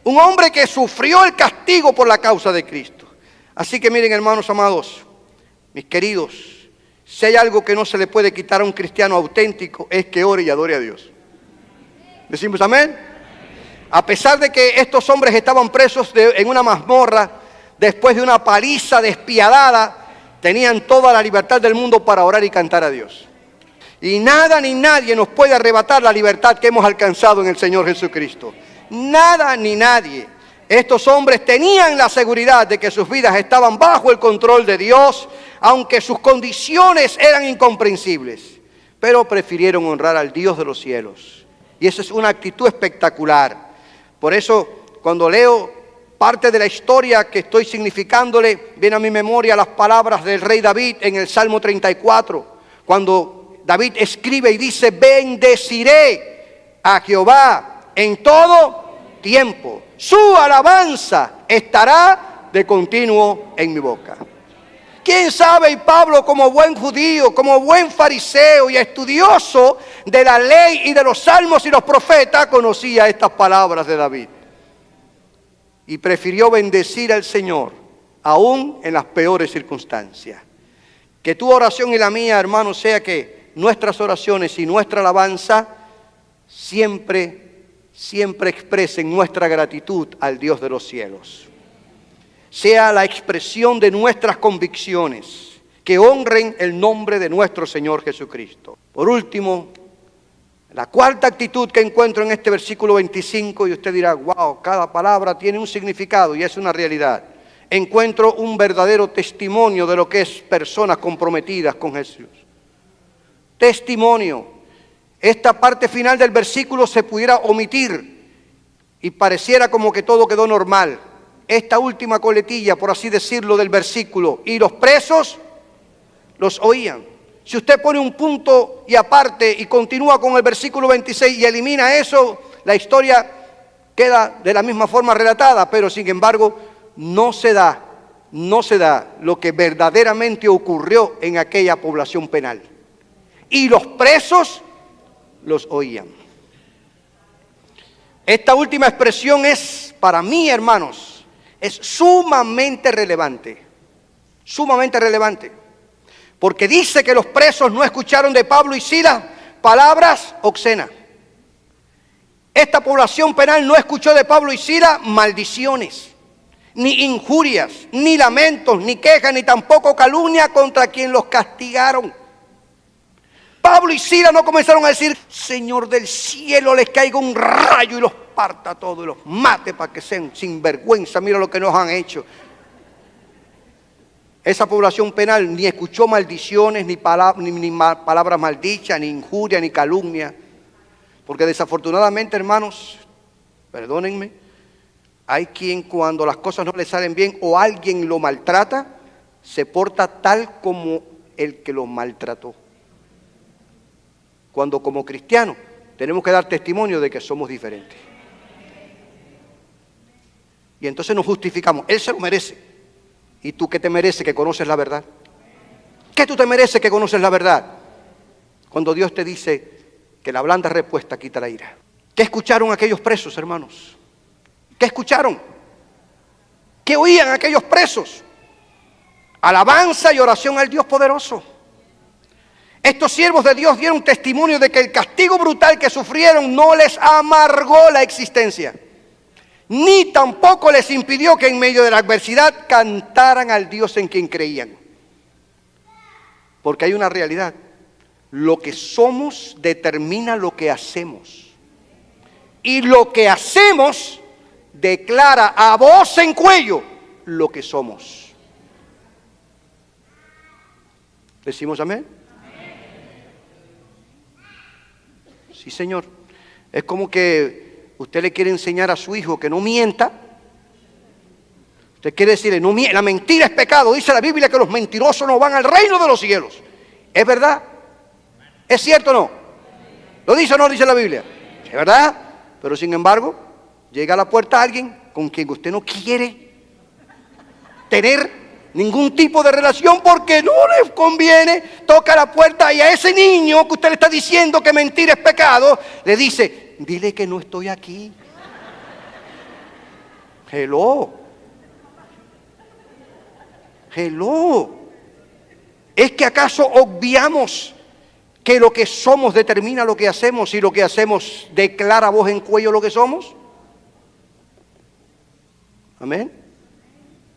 Un hombre que sufrió el castigo por la causa de Cristo. Así que miren, hermanos amados, mis queridos, si hay algo que no se le puede quitar a un cristiano auténtico, es que ore y adore a Dios. ¿Decimos amén? A pesar de que estos hombres estaban presos en una mazmorra, después de una paliza despiadada, tenían toda la libertad del mundo para orar y cantar a Dios. Y nada ni nadie nos puede arrebatar la libertad que hemos alcanzado en el Señor Jesucristo. Nada ni nadie. Estos hombres tenían la seguridad de que sus vidas estaban bajo el control de Dios, aunque sus condiciones eran incomprensibles. Pero prefirieron honrar al Dios de los cielos. Y esa es una actitud espectacular. Por eso, cuando leo parte de la historia que estoy significándole, viene a mi memoria las palabras del rey David en el Salmo 34, cuando David escribe y dice, bendeciré a Jehová en todo tiempo, su alabanza estará de continuo en mi boca. ¿Quién sabe? Y Pablo, como buen judío, como buen fariseo y estudioso de la ley y de los salmos y los profetas, conocía estas palabras de David. Y prefirió bendecir al Señor, aún en las peores circunstancias. Que tu oración y la mía, hermano, sea que nuestras oraciones y nuestra alabanza siempre expresen nuestra gratitud al Dios de los cielos. Sea la expresión de nuestras convicciones, que honren el nombre de nuestro Señor Jesucristo. Por último, la cuarta actitud que encuentro en este versículo 25, y usted dirá, wow, cada palabra tiene un significado y es una realidad. Encuentro un verdadero testimonio de lo que es personas comprometidas con Jesús. Testimonio. Esta parte final del versículo se pudiera omitir y pareciera como que todo quedó normal. Esta última coletilla, por así decirlo, del versículo, y los presos los oían. Si usted pone un punto y aparte y continúa con el versículo 26 y elimina eso, la historia queda de la misma forma relatada, pero sin embargo no se da lo que verdaderamente ocurrió en aquella población penal. Y los presos los oían. Esta última expresión es, para mí, hermanos, es sumamente relevante. Sumamente relevante. Porque dice que los presos no escucharon de Pablo y Silas palabras obscenas. Esta población penal no escuchó de Pablo y Silas maldiciones, ni injurias, ni lamentos, ni quejas, ni tampoco calumnia contra quien los castigaron. Pablo y Silas no comenzaron a decir: Señor del cielo, les caiga un rayo y los parta a todos y los mate para que sean sinvergüenza, mira lo que nos han hecho. Esa población penal ni escuchó maldiciones, ni palabras maldichas, ni injuria, ni calumnia. Porque desafortunadamente, hermanos, perdónenme, hay quien cuando las cosas no le salen bien o alguien lo maltrata, se porta tal como el que lo maltrató. Cuando como cristianos tenemos que dar testimonio de que somos diferentes. Y entonces nos justificamos. Él se lo merece. ¿Y tú qué te mereces, que conoces la verdad? ¿Qué tú te mereces, que conoces la verdad? Cuando Dios te dice que la blanda respuesta quita la ira. ¿Qué escucharon aquellos presos, hermanos? ¿Qué escucharon? ¿Qué oían aquellos presos? Alabanza y oración al Dios poderoso. Estos siervos de Dios dieron testimonio de que el castigo brutal que sufrieron no les amargó la existencia, ni tampoco les impidió que en medio de la adversidad cantaran al Dios en quien creían. Porque hay una realidad: lo que somos determina lo que hacemos, y lo que hacemos declara a voz en cuello lo que somos. ¿Decimos amén? Sí, Señor. Es como que usted le quiere enseñar a su hijo que no mienta. Usted quiere decirle: no mienta, la mentira es pecado. Dice la Biblia que los mentirosos no van al reino de los cielos. ¿Es verdad? ¿Es cierto o no? ¿Lo dice o no dice la Biblia? Es verdad. Pero sin embargo, llega a la puerta alguien con quien usted no quiere tener ningún tipo de relación porque no le conviene, toca la puerta y a ese niño que usted le está diciendo que mentir es pecado, le dice: dile que no estoy aquí. Hello. ¿Es que acaso obviamos que lo que somos determina lo que hacemos y lo que hacemos declara a voz en cuello lo que somos? Amén.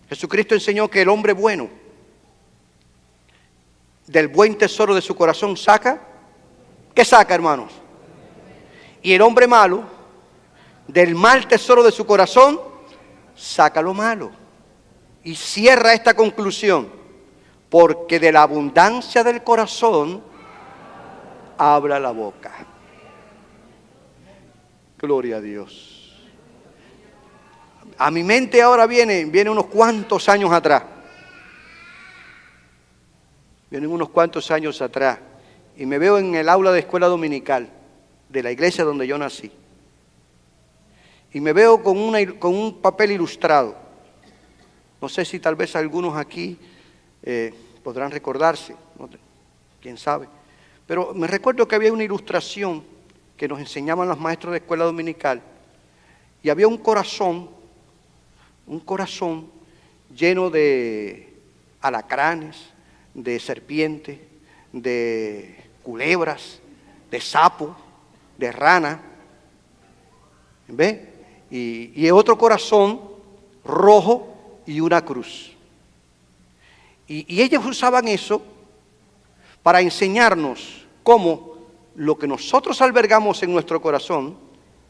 Jesucristo enseñó que el hombre bueno del buen tesoro de su corazón saca. ¿Qué saca, hermanos? Y el hombre malo del mal tesoro de su corazón saca lo malo. Y cierra esta conclusión: porque de la abundancia del corazón habla la boca. Gloria a Dios. A mi mente ahora viene unos cuantos años atrás. Vienen unos cuantos años atrás. Y me veo en el aula de escuela dominical de la iglesia donde yo nací. Y me veo con un papel ilustrado. No sé si tal vez algunos aquí podrán recordarse. Quién sabe. Pero me recuerdo que había una ilustración que nos enseñaban los maestros de escuela dominical. Y había un corazón lleno de alacranes, de serpientes, de culebras, de sapo, de rana. ¿Ve? Y otro corazón rojo y una cruz. Y ellos usaban eso para enseñarnos cómo lo que nosotros albergamos en nuestro corazón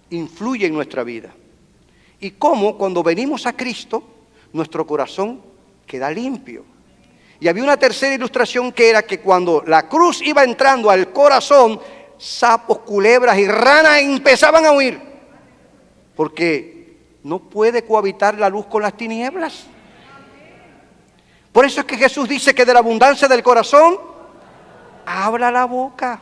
influye en nuestra vida. Y cómo cuando venimos a Cristo, nuestro corazón queda limpio. Y había una tercera ilustración que era que cuando la cruz iba entrando al corazón, sapos, culebras y ranas empezaban a huir. Porque no puede cohabitar la luz con las tinieblas. Por eso es que Jesús dice que de la abundancia del corazón Habla la boca.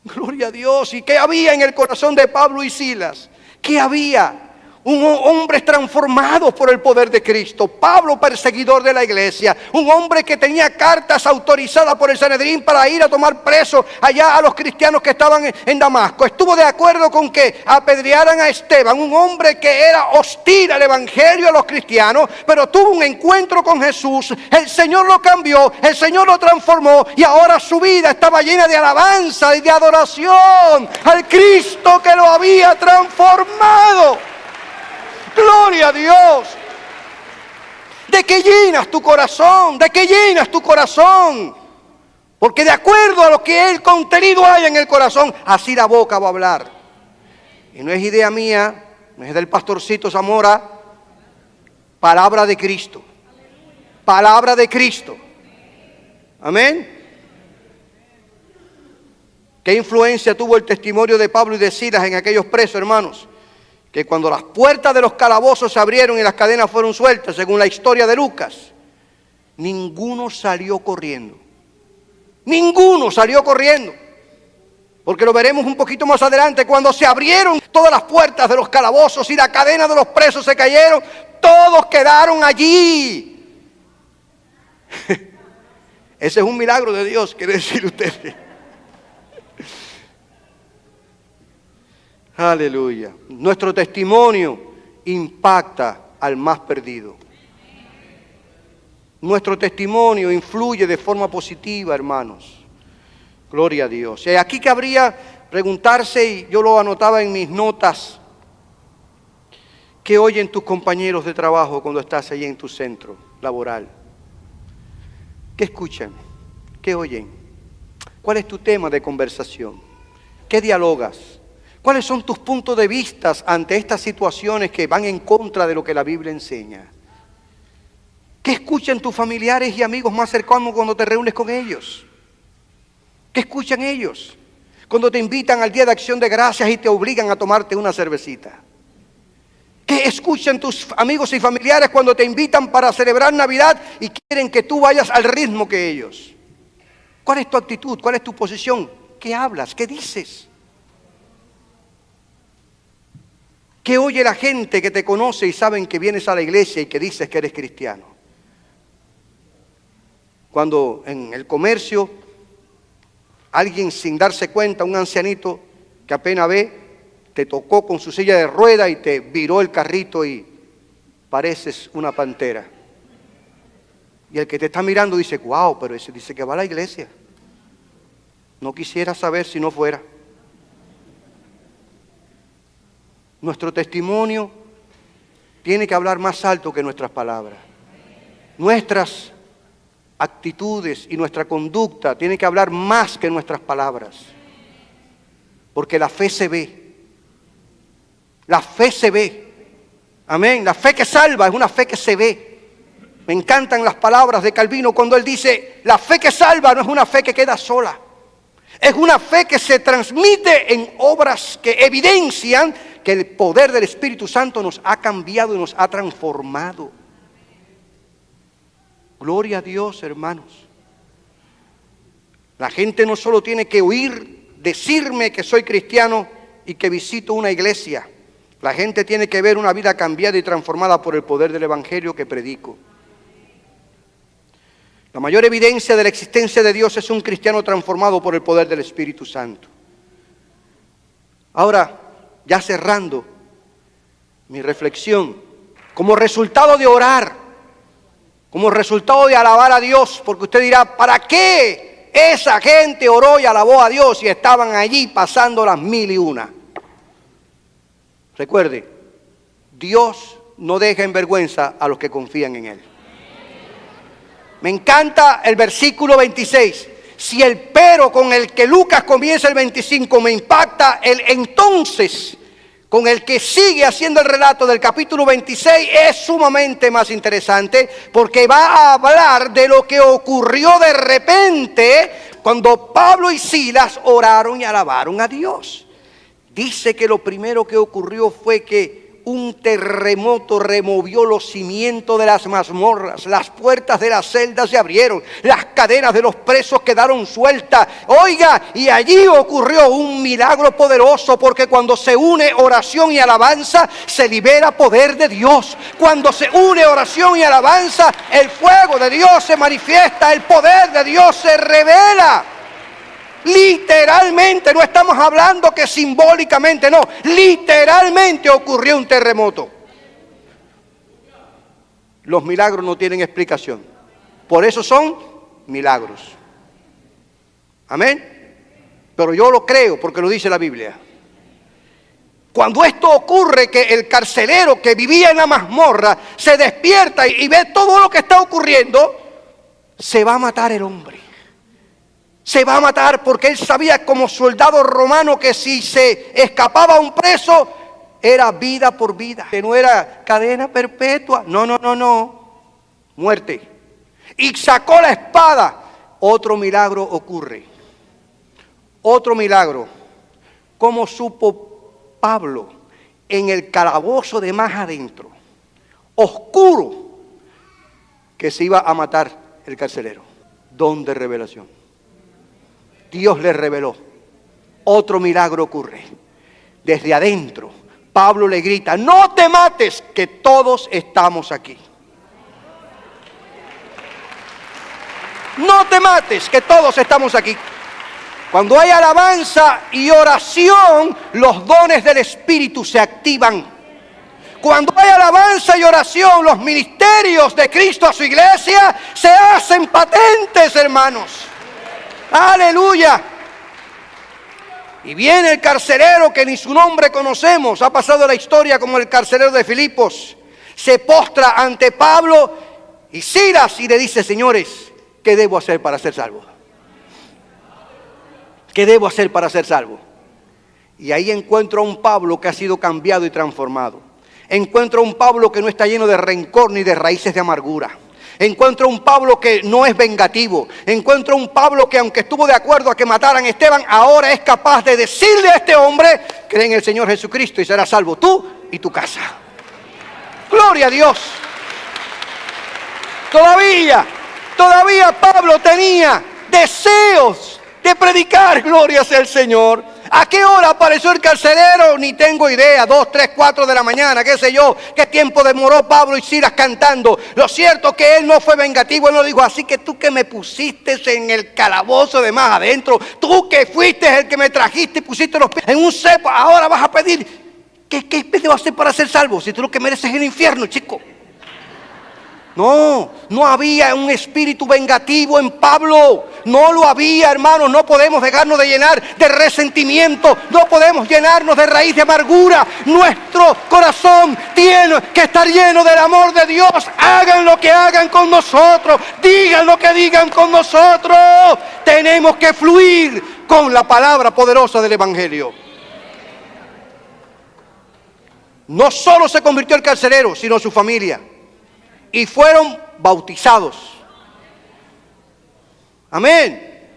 Gloria a Dios. ¿Y qué había en el corazón de Pablo y Silas? ¿Qué había? Hombres transformados por el poder de Cristo. Pablo, perseguidor de la iglesia. Un hombre que tenía cartas autorizadas por el Sanedrín para ir a tomar preso allá a los cristianos que estaban en Damasco. Estuvo de acuerdo con que apedrearan a Esteban. Un hombre que era hostil al evangelio, a los cristianos. Pero tuvo un encuentro con Jesús. El Señor lo cambió. El Señor lo transformó. Y ahora su vida estaba llena de alabanza y de adoración al Cristo que lo había transformado. Gloria a Dios. ¿De qué llenas tu corazón? ¿De qué llenas tu corazón? Porque de acuerdo a lo que el contenido hay en el corazón, así la boca va a hablar. Y no es idea mía, no es del pastorcito Zamora. Palabra de Cristo. Palabra de Cristo. Amén. ¿Qué influencia tuvo el testimonio de Pablo y de Silas en aquellos presos, hermanos? Que cuando las puertas de los calabozos se abrieron y las cadenas fueron sueltas, según la historia de Lucas, ninguno salió corriendo. Ninguno salió corriendo. Porque lo veremos un poquito más adelante, cuando se abrieron todas las puertas de los calabozos y la cadena de los presos se cayeron, todos quedaron allí. Ese es un milagro de Dios, quiere decir usted. Aleluya. Nuestro testimonio impacta al más perdido. Nuestro testimonio influye de forma positiva, hermanos. Gloria a Dios. Y aquí cabría preguntarse, y yo lo anotaba en mis notas, ¿qué oyen tus compañeros de trabajo cuando estás allí en tu centro laboral? ¿Qué escuchan? ¿Qué oyen? ¿Cuál es tu tema de conversación? ¿Qué dialogas? ¿Cuáles son tus puntos de vista ante estas situaciones que van en contra de lo que la Biblia enseña? ¿Qué escuchan tus familiares y amigos más cercanos cuando te reúnes con ellos? ¿Qué escuchan ellos cuando te invitan al Día de Acción de Gracias y te obligan a tomarte una cervecita? ¿Qué escuchan tus amigos y familiares cuando te invitan para celebrar Navidad y quieren que tú vayas al ritmo que ellos? ¿Cuál es tu actitud? ¿Cuál es tu posición? ¿Qué hablas? ¿Qué dices? ¿Qué oye la gente que te conoce y saben que vienes a la iglesia y que dices que eres cristiano? Cuando en el comercio alguien sin darse cuenta, un ancianito que apenas ve, te tocó con su silla de rueda y te viró el carrito y pareces una pantera. Y el que te está mirando dice, wow, pero ese dice que va a la iglesia. No quisiera saber si no fuera. Nuestro testimonio tiene que hablar más alto que nuestras palabras. Nuestras actitudes y nuestra conducta tienen que hablar más que nuestras palabras. Porque la fe se ve. La fe se ve. Amén. La fe que salva es una fe que se ve. Me encantan las palabras de Calvino cuando él dice, la fe que salva no es una fe que queda sola. Es una fe que se transmite en obras que evidencian que el poder del Espíritu Santo nos ha cambiado y nos ha transformado. Gloria a Dios, hermanos. La gente no solo tiene que oír, decirme que soy cristiano y que visito una iglesia. La gente tiene que ver una vida cambiada y transformada por el poder del Evangelio que predico. La mayor evidencia de la existencia de Dios es un cristiano transformado por el poder del Espíritu Santo. Ahora, ya cerrando mi reflexión, como resultado de orar, como resultado de alabar a Dios, porque usted dirá, ¿para qué esa gente oró y alabó a Dios y estaban allí pasando las 1001? Recuerde, Dios no deja en vergüenza a los que confían en Él. Me encanta el versículo 26. Si el pero con el que Lucas comienza el 25 me impacta, el entonces con el que sigue haciendo el relato del capítulo 26 es sumamente más interesante, porque va a hablar de lo que ocurrió de repente cuando Pablo y Silas oraron y alabaron a Dios. Dice que lo primero que ocurrió fue que un terremoto removió los cimientos de las mazmorras, las puertas de las celdas se abrieron, las cadenas de los presos quedaron sueltas. Oiga, y allí ocurrió un milagro poderoso, porque cuando se une oración y alabanza, se libera poder de Dios. Cuando se une oración y alabanza, el fuego de Dios se manifiesta, el poder de Dios se revela. Literalmente, no estamos hablando que simbólicamente, no, literalmente ocurrió un terremoto. Los milagros no tienen explicación, por eso son milagros. Amén. Pero yo lo creo porque lo dice la Biblia. Cuando esto ocurre, que el carcelero que vivía en la mazmorra se despierta y ve todo lo que está ocurriendo, se va a matar el hombre. Se va a matar porque él sabía como soldado romano que si se escapaba un preso era vida por vida, que no era cadena perpetua, no, muerte. Y sacó la espada. Otro milagro ocurre. Otro milagro. ¿Cómo supo Pablo en el calabozo de más adentro, oscuro, que se iba a matar el carcelero? Don de revelación. Dios le reveló. Otro milagro ocurre. Desde adentro, Pablo le grita: no te mates, que todos estamos aquí. No te mates, que todos estamos aquí. Cuando hay alabanza y oración, los dones del Espíritu se activan. Cuando hay alabanza y oración, los ministerios de Cristo a su iglesia se hacen patentes, hermanos. ¡Aleluya! Y viene el carcelero que ni su nombre conocemos, ha pasado a la historia como el carcelero de Filipos, se postra ante Pablo y Silas y le dice: señores, ¿qué debo hacer para ser salvo? ¿Qué debo hacer para ser salvo? Y ahí encuentro a un Pablo que ha sido cambiado y transformado. Encuentro a un Pablo que no está lleno de rencor ni de raíces de amargura. Encuentro un Pablo que no es vengativo. Encuentro un Pablo que, aunque estuvo de acuerdo a que mataran a Esteban, ahora es capaz de decirle a este hombre: cree en el Señor Jesucristo y serás salvo tú y tu casa. Gloria a Dios. Todavía Pablo tenía deseos de predicar. Gloria sea el Señor. ¿A qué hora apareció el carcelero? Ni tengo idea. 2, 3, 4 de la mañana, qué sé yo. ¿Qué tiempo demoró Pablo y Silas cantando? Lo cierto es que él no fue vengativo. Él no dijo: así que tú que me pusiste en el calabozo de más adentro, tú que fuiste el que me trajiste y pusiste los pies en un cepo, ahora vas a pedir. ¿Qué debo hacer para ser salvo? Si tú lo que mereces es el infierno, chico. No había un espíritu vengativo en Pablo. No lo había, hermanos. No podemos dejarnos de llenar de resentimiento. No podemos llenarnos de raíz de amargura. Nuestro corazón tiene que estar lleno del amor de Dios. Hagan lo que hagan con nosotros. Digan lo que digan con nosotros. Tenemos que fluir con la palabra poderosa del Evangelio. No solo se convirtió el carcelero, sino su familia. Y fueron bautizados. Amén.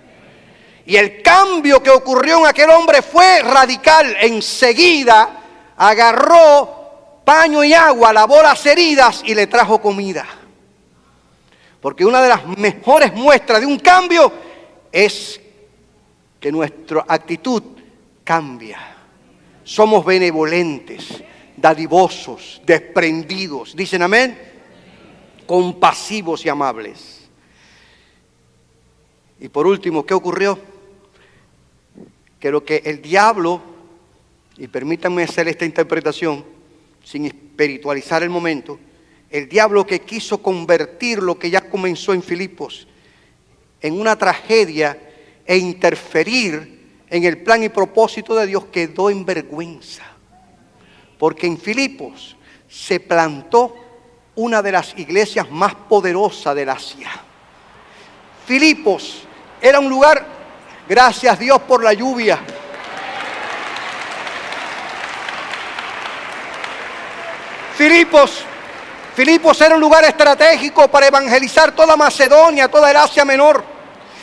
Y el cambio que ocurrió en aquel hombre fue radical. Enseguida agarró paño y agua, lavó las heridas y le trajo comida. Porque una de las mejores muestras de un cambio es que nuestra actitud cambia. Somos benevolentes, dadivosos, desprendidos. ¿Dicen amén? Compasivos y amables. Y por último, ¿qué ocurrió? Que lo que el diablo, y permítanme hacer esta interpretación sin espiritualizar el momento, el diablo que quiso convertir lo que ya comenzó en Filipos en una tragedia e interferir en el plan y propósito de Dios, quedó en vergüenza. Porque en Filipos se plantó una de las iglesias más poderosas del Asia. Filipos era un lugar, gracias a Dios por la lluvia. Filipos era un lugar estratégico para evangelizar toda Macedonia, toda el Asia Menor.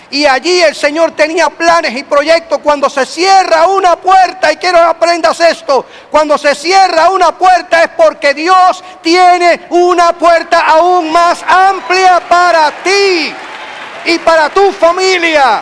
Y allí el Señor tenía planes y proyectos. Cuando se cierra una puerta, y quiero que aprendas esto, cuando se cierra una puerta es porque Dios tiene una puerta aún más amplia para ti y para tu familia.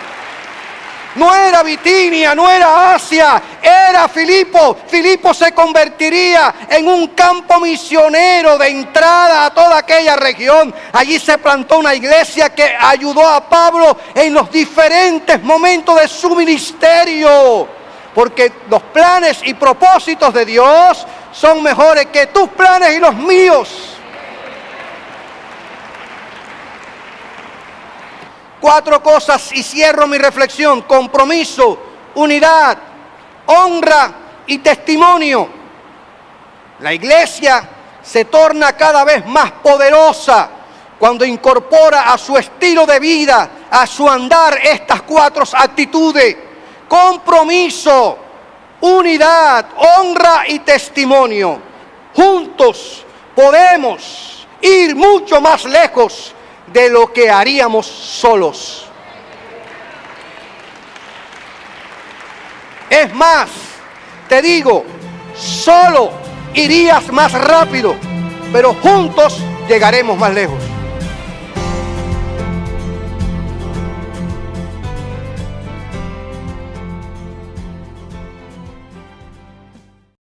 No era Bitinia, no era Asia, era Filipo. Filipo se convertiría en un campo misionero de entrada a toda aquella región. Allí se plantó una iglesia que ayudó a Pablo en los diferentes momentos de su ministerio. Porque los planes y propósitos de Dios son mejores que tus planes y los míos. 4 cosas y cierro mi reflexión: compromiso, unidad, honra y testimonio. La iglesia se torna cada vez más poderosa cuando incorpora a su estilo de vida, a su andar, estas 4 actitudes: compromiso, unidad, honra y testimonio. Juntos podemos ir mucho más lejos de lo que haríamos solos. Es más, te digo, solo irías más rápido, pero juntos llegaremos más lejos.